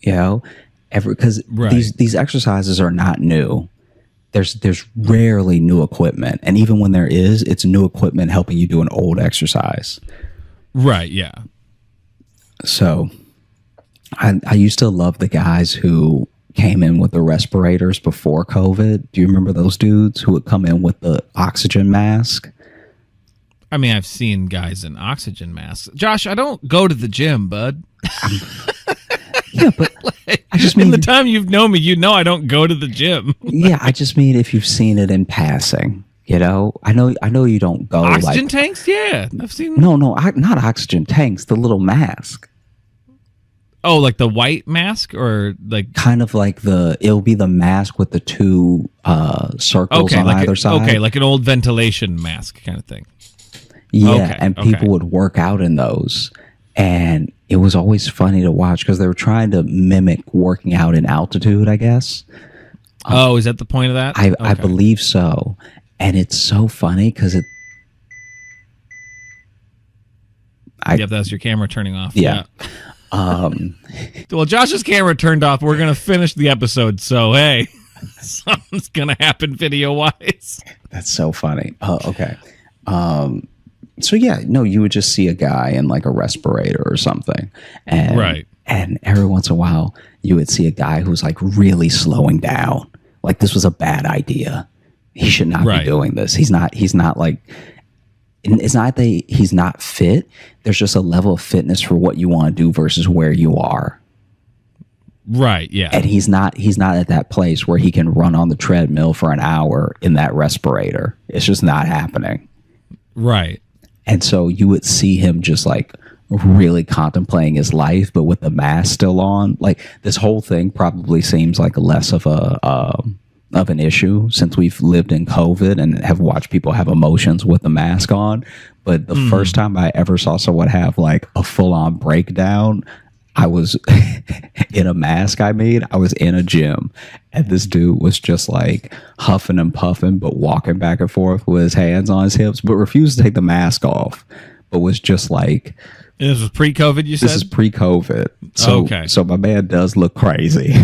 because these exercises are not new. There's rarely new equipment, and even when there is, it's new equipment helping you do an old exercise. Right. Yeah. So I used to love the guys who came in with the respirators before COVID. Do you remember those dudes who would come in with the oxygen mask? I mean, I've seen guys in oxygen masks. Josh, I don't go to the gym, bud. Yeah, but I just mean, in the time you've known me, you know I don't go to the gym. Yeah, I just mean if you've seen it in passing, I know you don't go oxygen tanks. Yeah, I've seen. No, not oxygen tanks. The little mask. Oh, like the white mask, or like kind of like it'll be the mask with the 2 circles on either side. Okay, like an old ventilation mask kind of thing. Yeah, and people would work out in those. And it was always funny to watch because they were trying to mimic working out in altitude, I guess. Is that the point of that? I believe so. And it's so funny because yep, that's your camera turning off. Yeah. Well, Josh's camera turned off. We're going to finish the episode, so hey. something's gonna happen video wise. That's so funny. Oh, okay. So yeah, no, you would just see a guy in like a respirator or something, and Right. and every once in a while you would see a guy who's like really slowing down. Like this was a bad idea. He should not Right. be doing this. He's not like. It's not that he's not fit. There's just a level of fitness for what you want to do versus where you are. Right. Yeah. And he's not at that place where he can run on the treadmill for an hour in that respirator. It's just not happening. Right. And so you would see him just like really contemplating his life, but with the mask still on. Like this whole thing probably seems like less of an issue since we've lived in COVID and have watched people have emotions with the mask on. But the first time I ever saw someone have like a full on breakdown, I was in a mask I made. I was in a gym and this dude was just like huffing and puffing, but walking back and forth with his hands on his hips, but refused to take the mask off, but was just like, And this was pre-COVID, you said? this is pre-COVID. Okay. So my man does look crazy.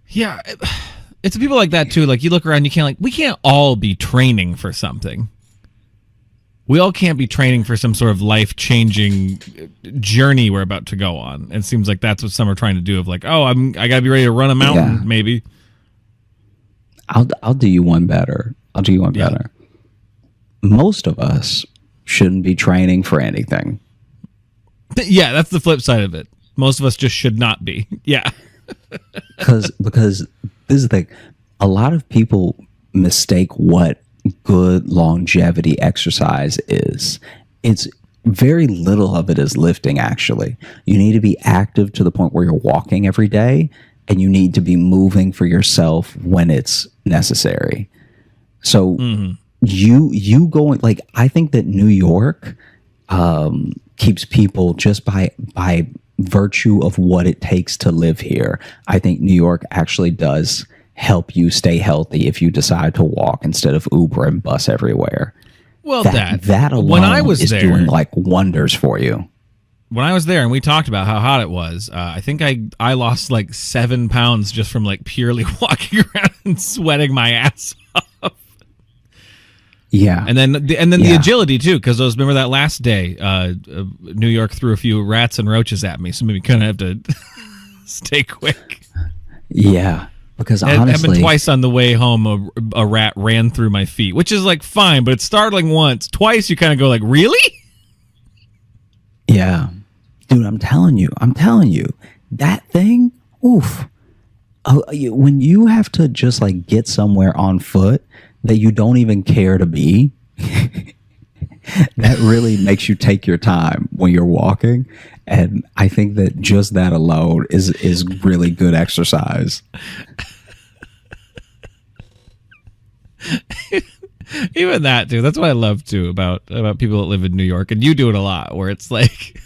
Yeah. It's people like that too. Like you look around, we can't all be training for something. We all can't be training for some sort of life-changing journey we're about to go on. It seems like that's what some are trying to do. Of like, oh, I got to be ready to run a mountain, Yeah. maybe. I'll do you one better. Better. Most of us shouldn't be training for anything. Yeah, that's the flip side of it. Most of us just should not be. Yeah. Because this is the thing. A lot of people mistake what good longevity exercise is. It's very little of it is lifting, actually. You need to be active to the point where you're walking every day, and you need to be moving for yourself when it's necessary. So you going, like, I think that New York keeps people just by virtue of what it takes to live here. I think New York actually does help you stay healthy if you decide to walk instead of Uber and bus everywhere. Well, that alone when I was is there, doing like wonders for you. when I was there and we talked about how hot it was, I think I lost like 7 pounds just from like purely walking around and sweating my ass off. Yeah. And then the Yeah. agility too, because remember that last day, New York threw a few rats and roaches at me, so maybe kind of have to stay quick. Yeah. Because It happened honestly, twice on the way home. A rat ran through my feet, which is like fine, but it's startling once. Twice, you kind of go like, really? yeah, dude, I'm telling you, that thing, oof. When you have to just like get somewhere on foot that you don't even care to be, that really makes you take your time when you're walking. And I think that just that alone is really good exercise. Even that, dude. That's what I love too about people that live in New York, and you do it a lot. Where it's like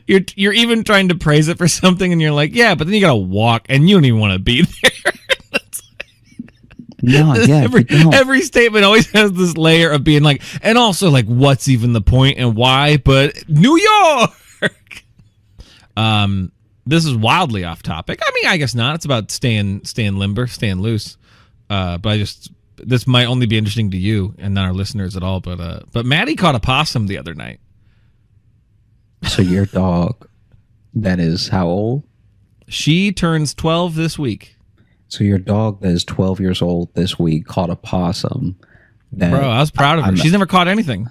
you're even trying to praise it for something, and you're like, yeah, but then you gotta walk, and you don't even want to be there. No, yeah, every statement always has this layer of being like, and also like, what's even the point and why? But New York. This is wildly off topic. I mean, I guess not. It's about staying limber, staying loose. But this might only be interesting to you and not our listeners at all. But Maddie caught a possum the other night. So your dog, that is how old? She turns 12 this week. So your dog that is 12 years old this week caught a possum. That Bro, I was proud of her. She's never caught anything.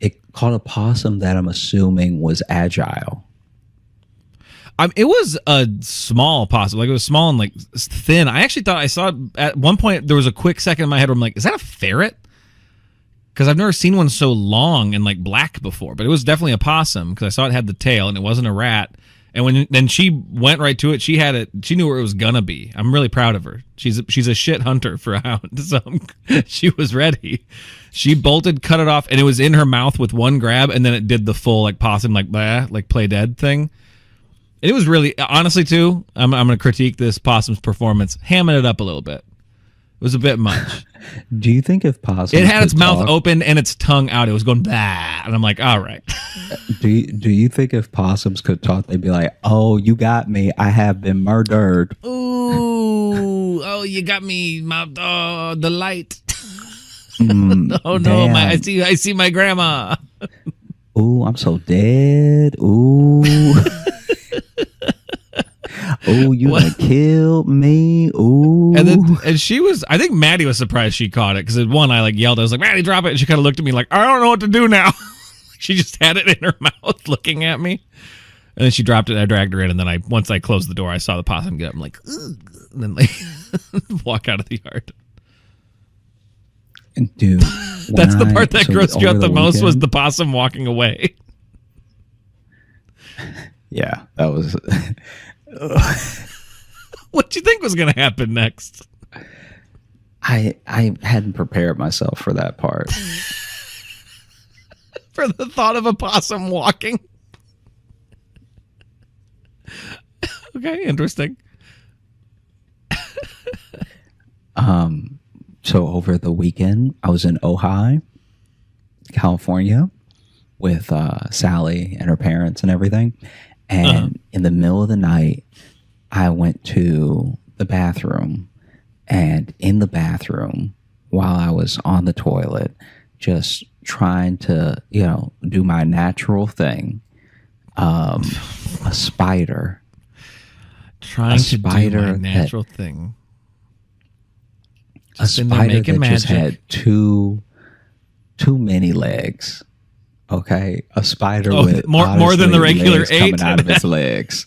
It caught a possum that I'm assuming was agile. It was a small possum. Like, it was small and like thin. I actually thought I saw it at one point. There was a quick second in my head where I'm like, is that a ferret? Because I've never seen one so long and like black before. But it was definitely a possum because I saw it had the tail and it wasn't a rat. And then she went right to it. She had it. She knew where it was gonna be. I'm really proud of her. She's a shit hunter for a hound. So she was ready. She bolted, cut it off, and it was in her mouth with one grab, and then it did the full like possum like blah, like play dead thing. It was really, honestly too. I'm gonna critique this possum's performance, hamming it up a little bit. was a bit much. Do you think if possums It had its could mouth talk, open and its tongue out. It was going bah, and I'm like, all right. Do you think if possums could talk, they'd be like, "Oh, you got me. I have been murdered." Ooh, oh, you got me, the light. Oh no, damn. I see my grandma. Ooh, I'm so dead. Ooh. Oh, you done killed me. Ooh. And she was, I think Maddie was surprised she caught it because one, I like yelled, I was like, Maddie, drop it. And she kind of looked at me like, I don't know what to do now. She just had it in her mouth looking at me. And then she dropped it and I dragged her in. And then once I closed the door, I saw the possum get up. I'm like, ugh, and then like walk out of the yard. Dude, That's the part that grossed you out the most was the possum walking away. Yeah, that was. What do you think was going to happen next? I hadn't prepared myself for that part. For the thought of a possum walking. Okay, interesting. So over the weekend, I was in Ojai, California, with Sally and her parents and everything. And in the middle of the night, I went to the bathroom. And in the bathroom, while I was on the toilet, just trying to, do my natural thing, a spider. Trying to do my natural thing. A spider that just had too many legs. Okay, a spider with more than the regular legs 8 coming out of its legs.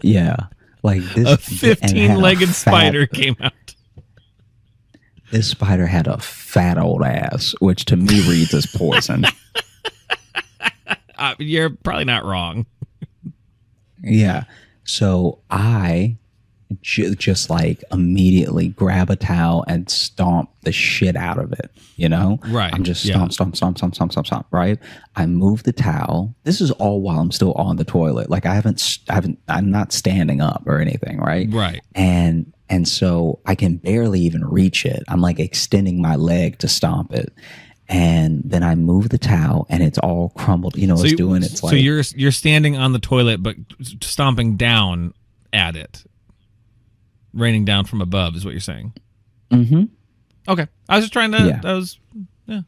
Yeah, like this. A 15-legged spider came out. This spider had a fat old ass, which to me reads as poison. You're probably not wrong. Yeah, so I just like immediately grab a towel and stomp the shit out of it, Right. I'm just stomp, right? I move the towel. This is all while I'm still on the toilet. Like I'm not standing up or anything, right? Right. And so I can barely even reach it. I'm like extending my leg to stomp it. And then I move the towel and it's all crumbled. So you're standing on the toilet but stomping down at it. Raining down from above is what you're saying. Mm-hmm. Okay. I was just trying to, yeah.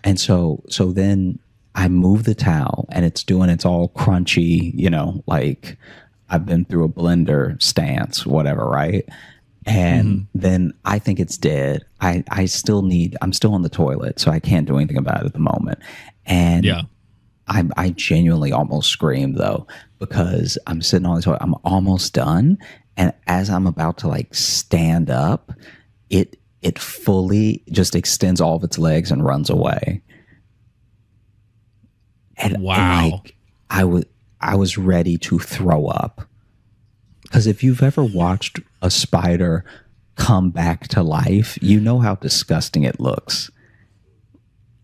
And so then I move the towel and it's all crunchy, like I've been through a blender stance, whatever, right? And then I think it's dead. I'm still on the toilet, so I can't do anything about it at the moment. And I genuinely almost screamed though, because I'm sitting on the toilet, I'm almost done. And as I'm about to like stand up, it fully just extends all of its legs and runs away. And like I was ready to throw up. Because if you've ever watched a spider come back to life, you know how disgusting it looks.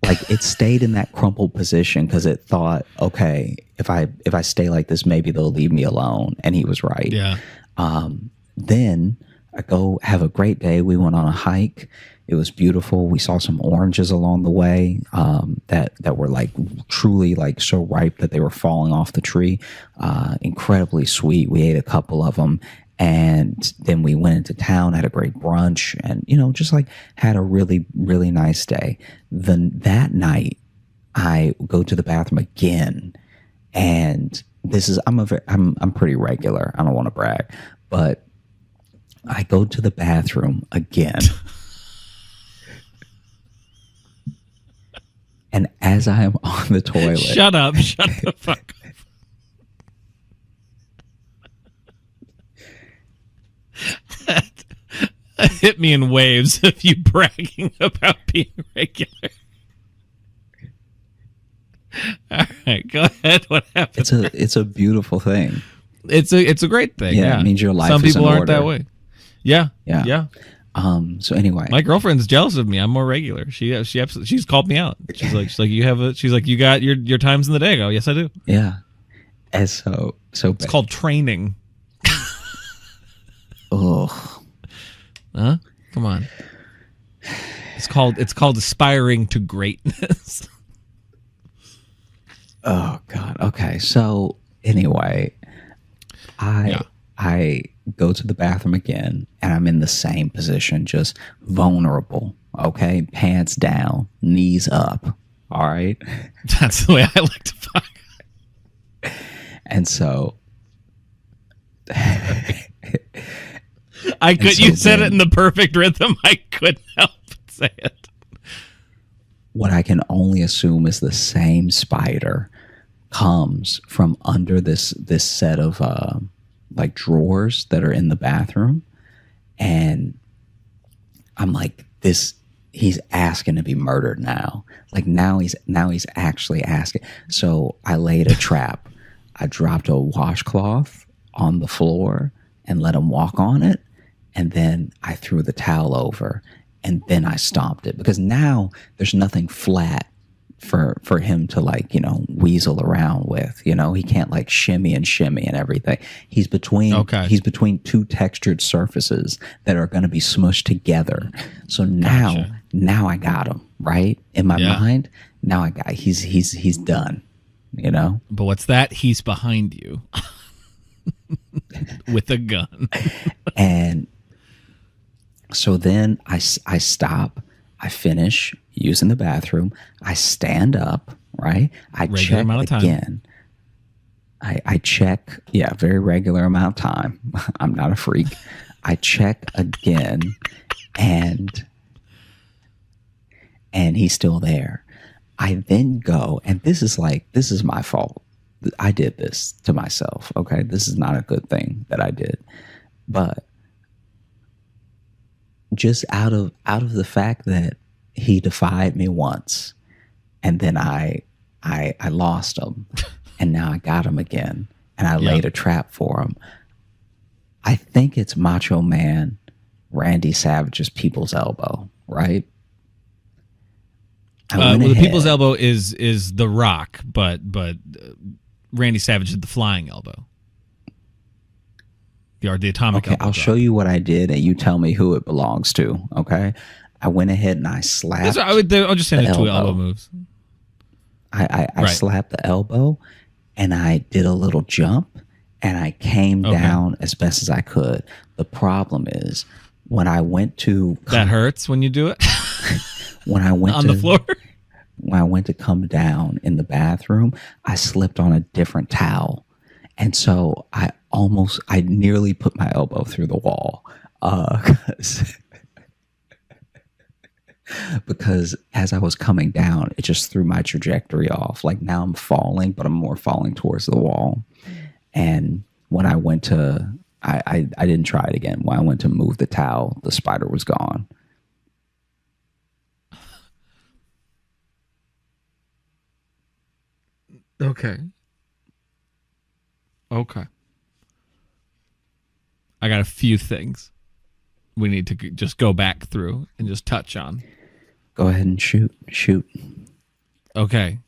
Like it stayed in that crumpled position because it thought, okay, if I stay like this, maybe they'll leave me alone. And he was right. Yeah. Then I go have a great day. We went on a hike. It was beautiful. We saw some oranges along the way that were like truly like so ripe that they were falling off the tree. Incredibly sweet. We ate a couple of them. And then we went into town, had a great brunch, and just like had a really, really nice day. Then that night, I go to the bathroom again, and this is I'm pretty regular. I don't want to brag, but I go to the bathroom again, and as I am on the toilet, shut up! Shut the fuck up. Hit me in waves of you bragging about being regular. All right, go ahead. What happened? It's a beautiful thing. It's a great thing. Yeah, it means your life. Some is people in aren't order. that way. Yeah. So anyway, my girlfriend's jealous of me. I'm more regular. She's called me out. She's like you got your times in the day. I go, yes, I do. Yeah. And so it's called training. Oh. Huh? Come on. It's called aspiring to greatness. Oh God. Okay. So anyway, I go to the bathroom again, and I'm in the same position, just vulnerable. Okay, pants down, knees up. All right. That's the way I like to fuck. And so, you said it in the perfect rhythm. I couldn't help but say it. What I can only assume is the same spider comes from under this set of like drawers that are in the bathroom, and I'm like, this. He's asking to be murdered now. Like now he's actually asking. So I laid a trap. I dropped a washcloth on the floor and let him walk on it, and then I threw the towel over, and then I stomped it, because now there's nothing flat for him to, like, you know, weasel around with. You know, he can't like shimmy and everything. He's between two textured surfaces that are going to be smushed together. So now I got him right in my mind. Now he's done. You know. But what's that? He's behind you with a gun. And so then I stop. I finish using the bathroom. I stand up, right? I regular check amount of time. Again. I check, very regular amount of time. I'm not a freak. I check again, and he's still there. I then go, and this is my fault. I did this to myself, okay? This is not a good thing that I did. But just out of the fact that he defied me once, and then I lost him, and now I got him again, and I laid a trap for him. I think it's Macho Man Randy Savage's People's Elbow, right? The People's Elbow is The Rock, but Randy Savage did the flying elbow. The atomic elbow. Okay, I'll show you what I did, and you tell me who it belongs to. Okay, I went ahead and I slapped. I'll just say the two elbow moves. I slapped the elbow, and I did a little jump, and I came down as best as I could. The problem is when I went to that hurts when you do it. When I went on the floor. When I went to come down in the bathroom, I slipped on a different towel. And so I nearly put my elbow through the wall, because as I was coming down, it just threw my trajectory off. Like now I'm falling, but I'm more falling towards the wall. And when I went to, I didn't try it again. When I went to move the towel, the spider was gone. Okay. I got a few things we need to just go back through and just touch on. Go ahead and shoot. Okay.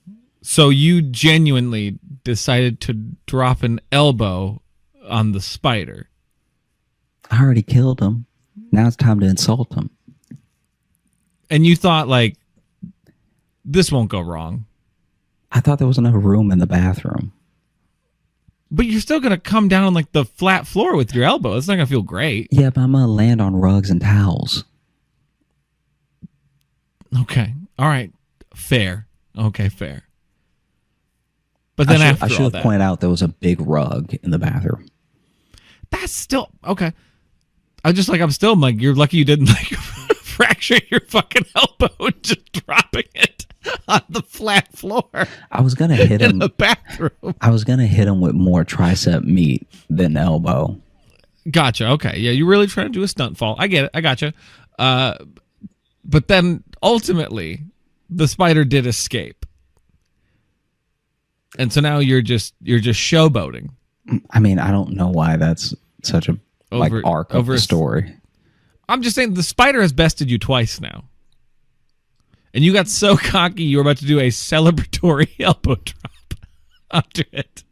So you genuinely decided to drop an elbow on the spider. I already killed him. Now it's time to insult him. And you thought, like, this won't go wrong. I thought there was enough room in the bathroom. But you're still going to come down on, like, the flat floor with your elbow. It's not going to feel great. Yeah, but I'm going to land on rugs and towels. Okay. All right. Fair. Okay, fair. But then I should have pointed out there was a big rug in the bathroom. That's still... Okay. I'm still like, you're lucky you didn't, like, fracture your fucking elbow just dropping it on the flat floor. I was gonna hit him in the bathroom. I was gonna hit him with more tricep meat than elbow. Gotcha. Okay. Yeah, you're really trying to do a stunt fall. I get it. I gotcha. But then ultimately, the spider did escape, and so now you're just showboating. I mean, I don't know why that's such a arc of the story. I'm just saying the spider has bested you twice now. And you got so cocky you were about to do a celebratory elbow drop after it.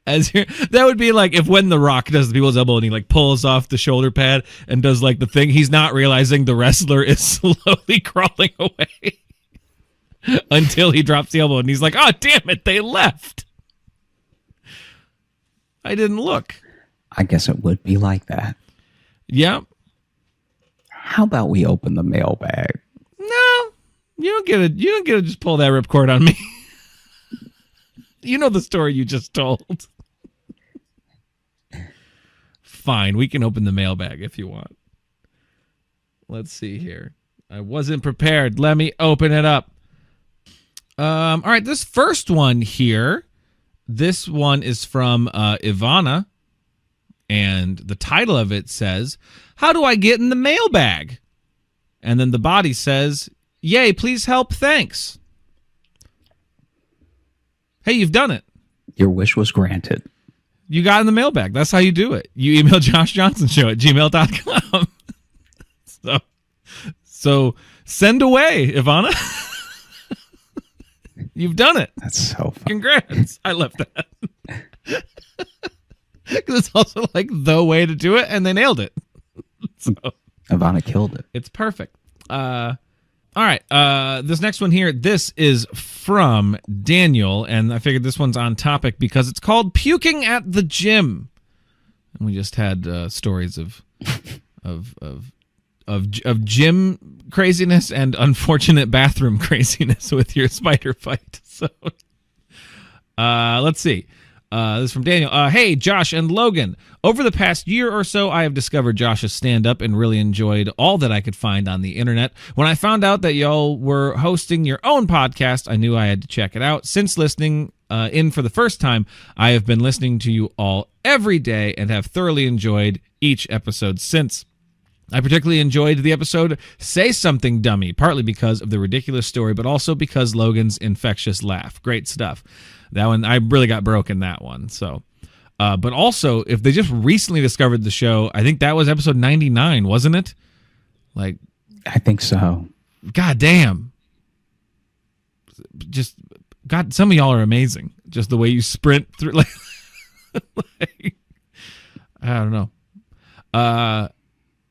That would be like if when The Rock does the people's elbow and he like pulls off the shoulder pad and does like the thing, he's not realizing the wrestler is slowly crawling away until he drops the elbow and he's like, oh, damn it, they left. I didn't look. I guess it would be like that. Yeah. How about we open the mailbag? No, you don't get to just pull that ripcord on me. You know the story you just told. Fine, we can open the mailbag if you want. Let's see here. I wasn't prepared. Let me open it up. All right, this first one here. This one is from Ivana, and the title of it says, "How do I get in the mailbag?" And then the body says, "Yay, please help, thanks." Hey, you've done it. Your wish was granted. You got in the mailbag. That's how you do it. You email joshjohnsonshow@gmail.com. So send away, Ivana. You've done it. That's so fun. Congrats. I love that. Because it's also like the way to do it, and they nailed it. So Ivana killed it. it's perfect. All right. This next one here, this is from Daniel, and I figured this one's on topic because it's called Puking at the Gym. And we just had stories of gym craziness and unfortunate bathroom craziness with your spider fight. So let's see. This is from Daniel. Hey, Josh and Logan. Over the past year or so, I have discovered Josh's stand-up and really enjoyed all that I could find on the internet. When I found out that y'all were hosting your own podcast, I knew I had to check it out. Since listening in for the first time, I have been listening to you all every day and have thoroughly enjoyed each episode since. I particularly enjoyed the episode Say Something Dummy, partly because of the ridiculous story, but also because Logan's infectious laugh. Great stuff. That one, I really got broke in that one. So, but also, if they just recently discovered the show, I think that was episode 99, wasn't it? Like, I think so. God damn. Just, God, some of y'all are amazing. Just the way you sprint through, like I don't know.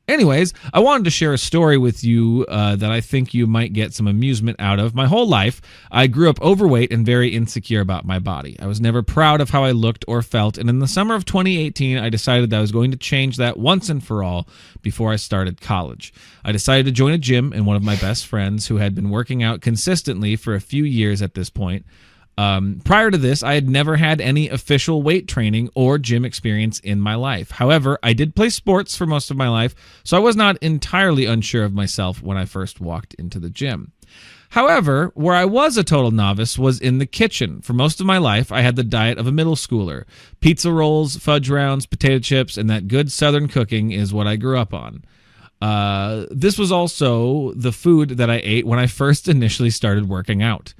Anyways, I wanted to share a story with you that I think you might get some amusement out of. My whole life, I grew up overweight and very insecure about my body. I was never proud of how I looked or felt, and in the summer of 2018, I decided that I was going to change that once and for all before I started college. I decided to join a gym, and one of my best friends, who had been working out consistently for a few years at this point. Prior to this, I had never had any official weight training or gym experience in my life. However, I did play sports for most of my life, so I was not entirely unsure of myself when I first walked into the gym. However, where I was a total novice was in the kitchen. For most of my life, I had the diet of a middle schooler. Pizza rolls, fudge rounds, potato chips, and that good Southern cooking is what I grew up on. This was also the food that I ate when I first initially started working out.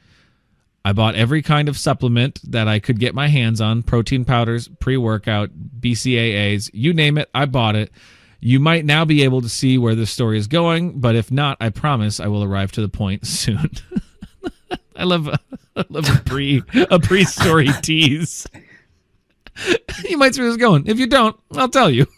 I bought every kind of supplement that I could get my hands on, protein powders, pre-workout, BCAAs, you name it, I bought it. You might now be able to see where this story is going, but if not, I promise I will arrive to the point soon. I love a pre-story tease. You might see where this is going. If you don't, I'll tell you.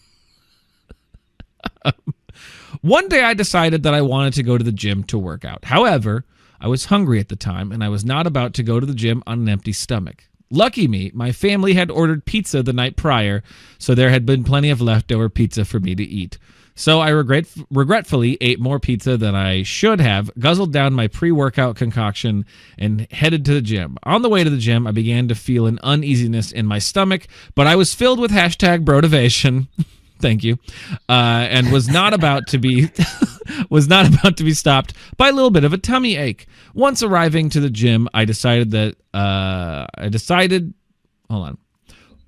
One day I decided that I wanted to go to the gym to work out. However, I was hungry at the time, and I was not about to go to the gym on an empty stomach. Lucky me, my family had ordered pizza the night prior, so there had been plenty of leftover pizza for me to eat. So I regretfully ate more pizza than I should have, guzzled down my pre-workout concoction, and headed to the gym. On the way to the gym, I began to feel an uneasiness in my stomach, but I was filled with #brotivation. Thank you. And was not about to be stopped by a little bit of a tummy ache. Once arriving to the gym,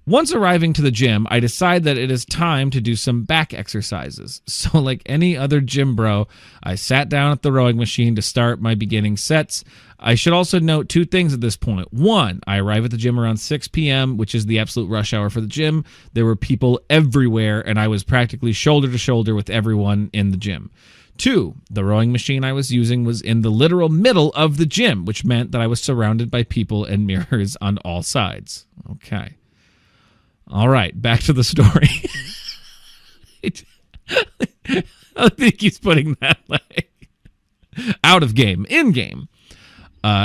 Once arriving to the gym, I decide that it is time to do some back exercises. So like any other gym bro, I sat down at the rowing machine to start my beginning sets. I should also note two things at this point. One, I arrive at the gym around 6 p.m., which is the absolute rush hour for the gym. There were people everywhere, and I was practically shoulder to shoulder with everyone in the gym. Two, the rowing machine I was using was in the literal middle of the gym, which meant that I was surrounded by people and mirrors on all sides. Okay. All right, back to the story. I think he's putting that like out of game, in game.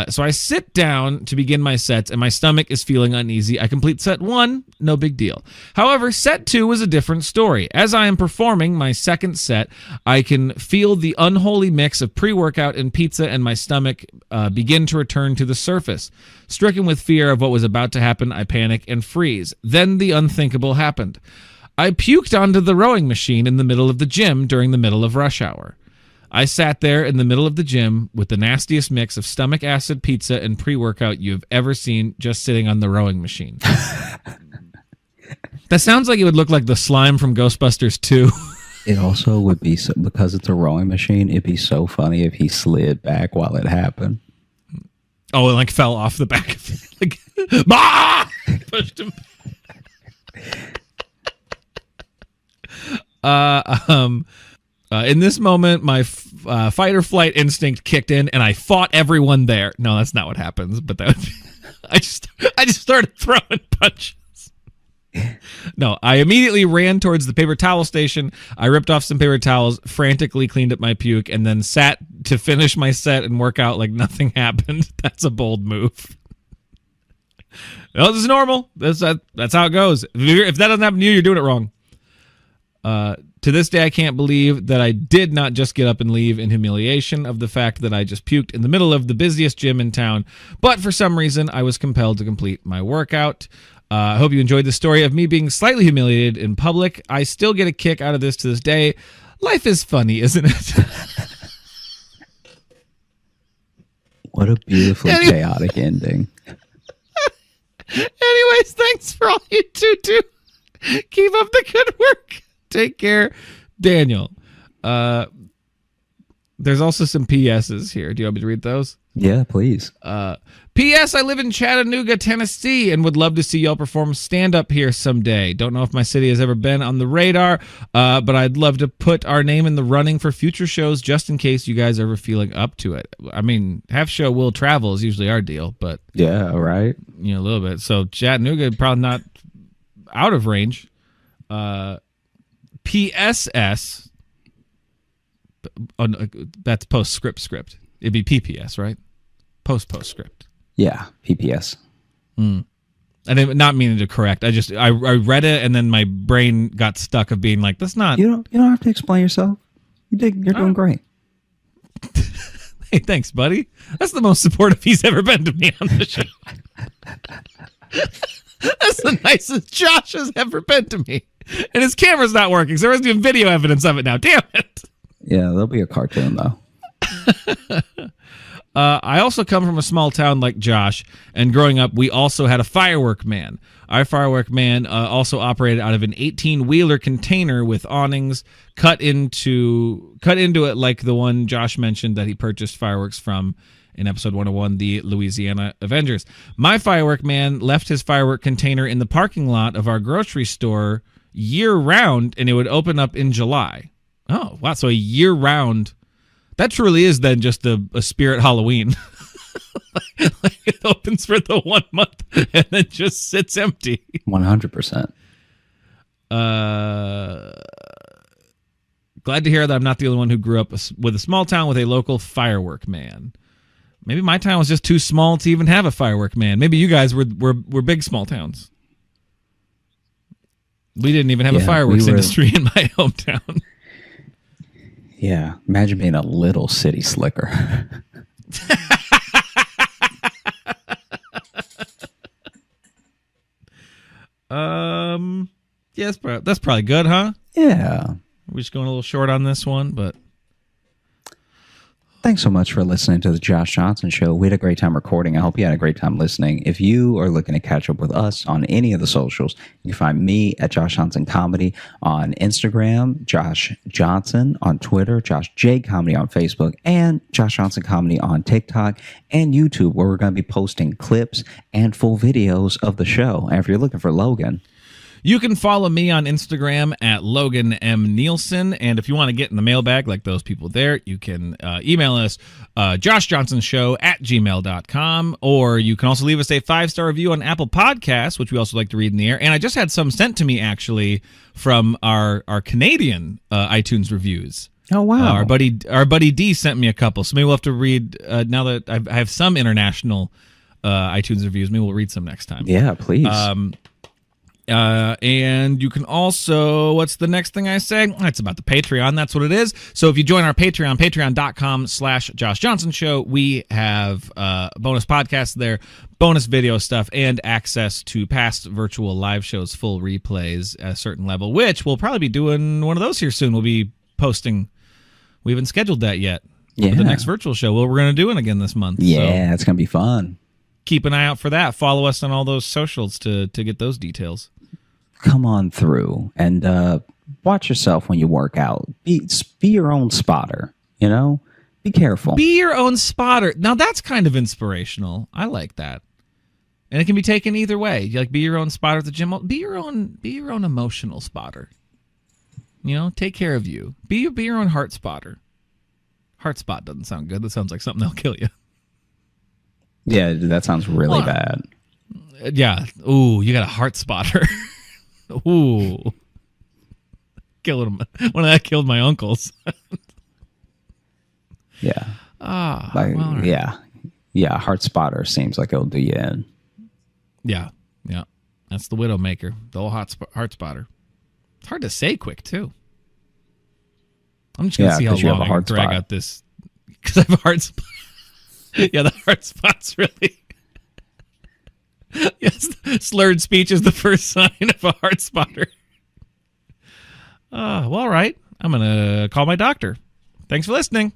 So I sit down to begin my sets, and my stomach is feeling uneasy. I complete set 1, no big deal. However, set 2 was a different story. As I am performing my second set, I can feel the unholy mix of pre-workout and pizza, and my stomach begin to return to the surface. Stricken with fear of what was about to happen, I panic and freeze. Then the unthinkable happened. I puked onto the rowing machine in the middle of the gym during the middle of rush hour. I sat there in the middle of the gym with the nastiest mix of stomach acid, pizza, and pre-workout you have ever seen, just sitting on the rowing machine. That sounds like it would look like the slime from Ghostbusters 2. It also would be, so, because it's a rowing machine, it'd be so funny if he slid back while it happened. Oh, it like fell off the back of it. Like, bah! Pushed him. In this moment, my fight or flight instinct kicked in, and I fought everyone there. No, that's not what happens. But that would be, I just started throwing punches. No, I immediately ran towards the paper towel station. I ripped off some paper towels, frantically cleaned up my puke, and then sat to finish my set and work out like nothing happened. That's a bold move. No, this is normal. That's how it goes. If that doesn't happen to you, you're doing it wrong. To this day, I can't believe that I did not just get up and leave in humiliation of the fact that I just puked in the middle of the busiest gym in town. But for some reason, I was compelled to complete my workout. I hope you enjoyed the story of me being slightly humiliated in public. I still get a kick out of this to this day. Life is funny, isn't it? What a beautifully chaotic ending. Anyways, thanks for all you two do. Keep up the good work. Take care, Daniel. There's also some PSs here. Do you want me to read those? Yeah, please. P.S. I live in Chattanooga, Tennessee, and would love to see y'all perform stand-up here someday. Don't know if my city has ever been on the radar, but I'd love to put our name in the running for future shows just in case you guys are ever feeling up to it. I mean, half show will travel is usually our deal, but... Yeah, right. You know, a little bit. So Chattanooga, probably not out of range. PSS... Oh, no, that's postscript. It'd be PPS, right? Postscript. Yeah, PPS. I didn't not meaning to correct. I read it and then my brain got stuck of being like, that's not. You don't have to explain yourself. You're doing great. Hey, thanks, buddy. That's the most supportive he's ever been to me on the show. That's the nicest Josh has ever been to me. And his camera's not working, so there isn't even video evidence of it now. Damn it. Yeah, there'll be a cartoon, though. I also come from a small town like Josh, and growing up, we also had a Firework man. Our Firework man also operated out of an 18-wheeler container with awnings cut into it like the one Josh mentioned that he purchased fireworks from in episode 101, the Louisiana Avengers. My Firework man left his firework container in the parking lot of our grocery store year-round, and it would open up in July. Oh, wow. So a year-round. That truly is then just a spirit Halloween. Like it opens for the 1 month and then just sits empty. 100%. Glad to hear that I'm not the only one who grew up with a small town with a local firework man. Maybe my town was just too small to even have a firework man. Maybe you guys were big small towns. We didn't even have a fireworks industry in my hometown. Yeah, imagine being a little city slicker. Yes, that's probably good, huh? Yeah. We're just going a little short on this one, but... Thanks so much for listening to the Josh Johnson Show. We had a great time recording. I hope you had a great time listening. If you are looking to catch up with us on any of the socials, you can find me at Josh Johnson Comedy on Instagram, Josh Johnson on Twitter, Josh J Comedy on Facebook, and Josh Johnson Comedy on TikTok and YouTube, where we're going to be posting clips and full videos of the show. And if you're looking for Logan... You can follow me on Instagram at Logan M. Nielsen. And if you want to get in the mailbag like those people there, you can email us, joshjohnsonshow@gmail.com. Or you can also leave us a 5-star review on Apple Podcasts, which we also like to read in the air. And I just had some sent to me, actually, from our Canadian iTunes reviews. Oh, wow. Our buddy D sent me a couple. So maybe we'll have to read, now that I have some international iTunes reviews, maybe we'll read some next time. Yeah, please. And you can also, what's the next thing I say? It's about the Patreon. That's what it is. So if you join our Patreon, patreon.com/Josh Johnson Show, we have bonus podcasts there, bonus video stuff, and access to past virtual live shows, full replays at a certain level, which we'll probably be doing one of those here soon. We'll be posting. We haven't scheduled that yet. Yeah. But the next virtual show, well, we're going to do it again this month. Yeah, So it's going to be fun. keep an eye out for that. Follow us on all those socials to get those details. Come on through and watch yourself when you work out. Be your own spotter, you know? Be careful. Be your own spotter. Now that's kind of inspirational. I like that. And it can be taken either way. You like be your own spotter at the gym. Be your own emotional spotter. You know, take care of you. Be your own heart spotter. Heart spot doesn't sound good. That sounds like something that'll kill you. Yeah, that sounds really bad. Yeah. Ooh, you got a heart spotter. Ooh. Killed him. One of that killed my uncles. Yeah. Ah. Like, well, all right. Yeah. Yeah, heart spotter seems like it'll do you in. Yeah. Yeah. That's the Widowmaker. The old heart spotter. It's hard to say quick, too. I'm just going to see how long I can drag out this. Because I have a heart spot. Yeah, the heart spot's really... Yes, slurred speech is the first sign of a heart spotter. Well, all right. I'm going to call my doctor. Thanks for listening.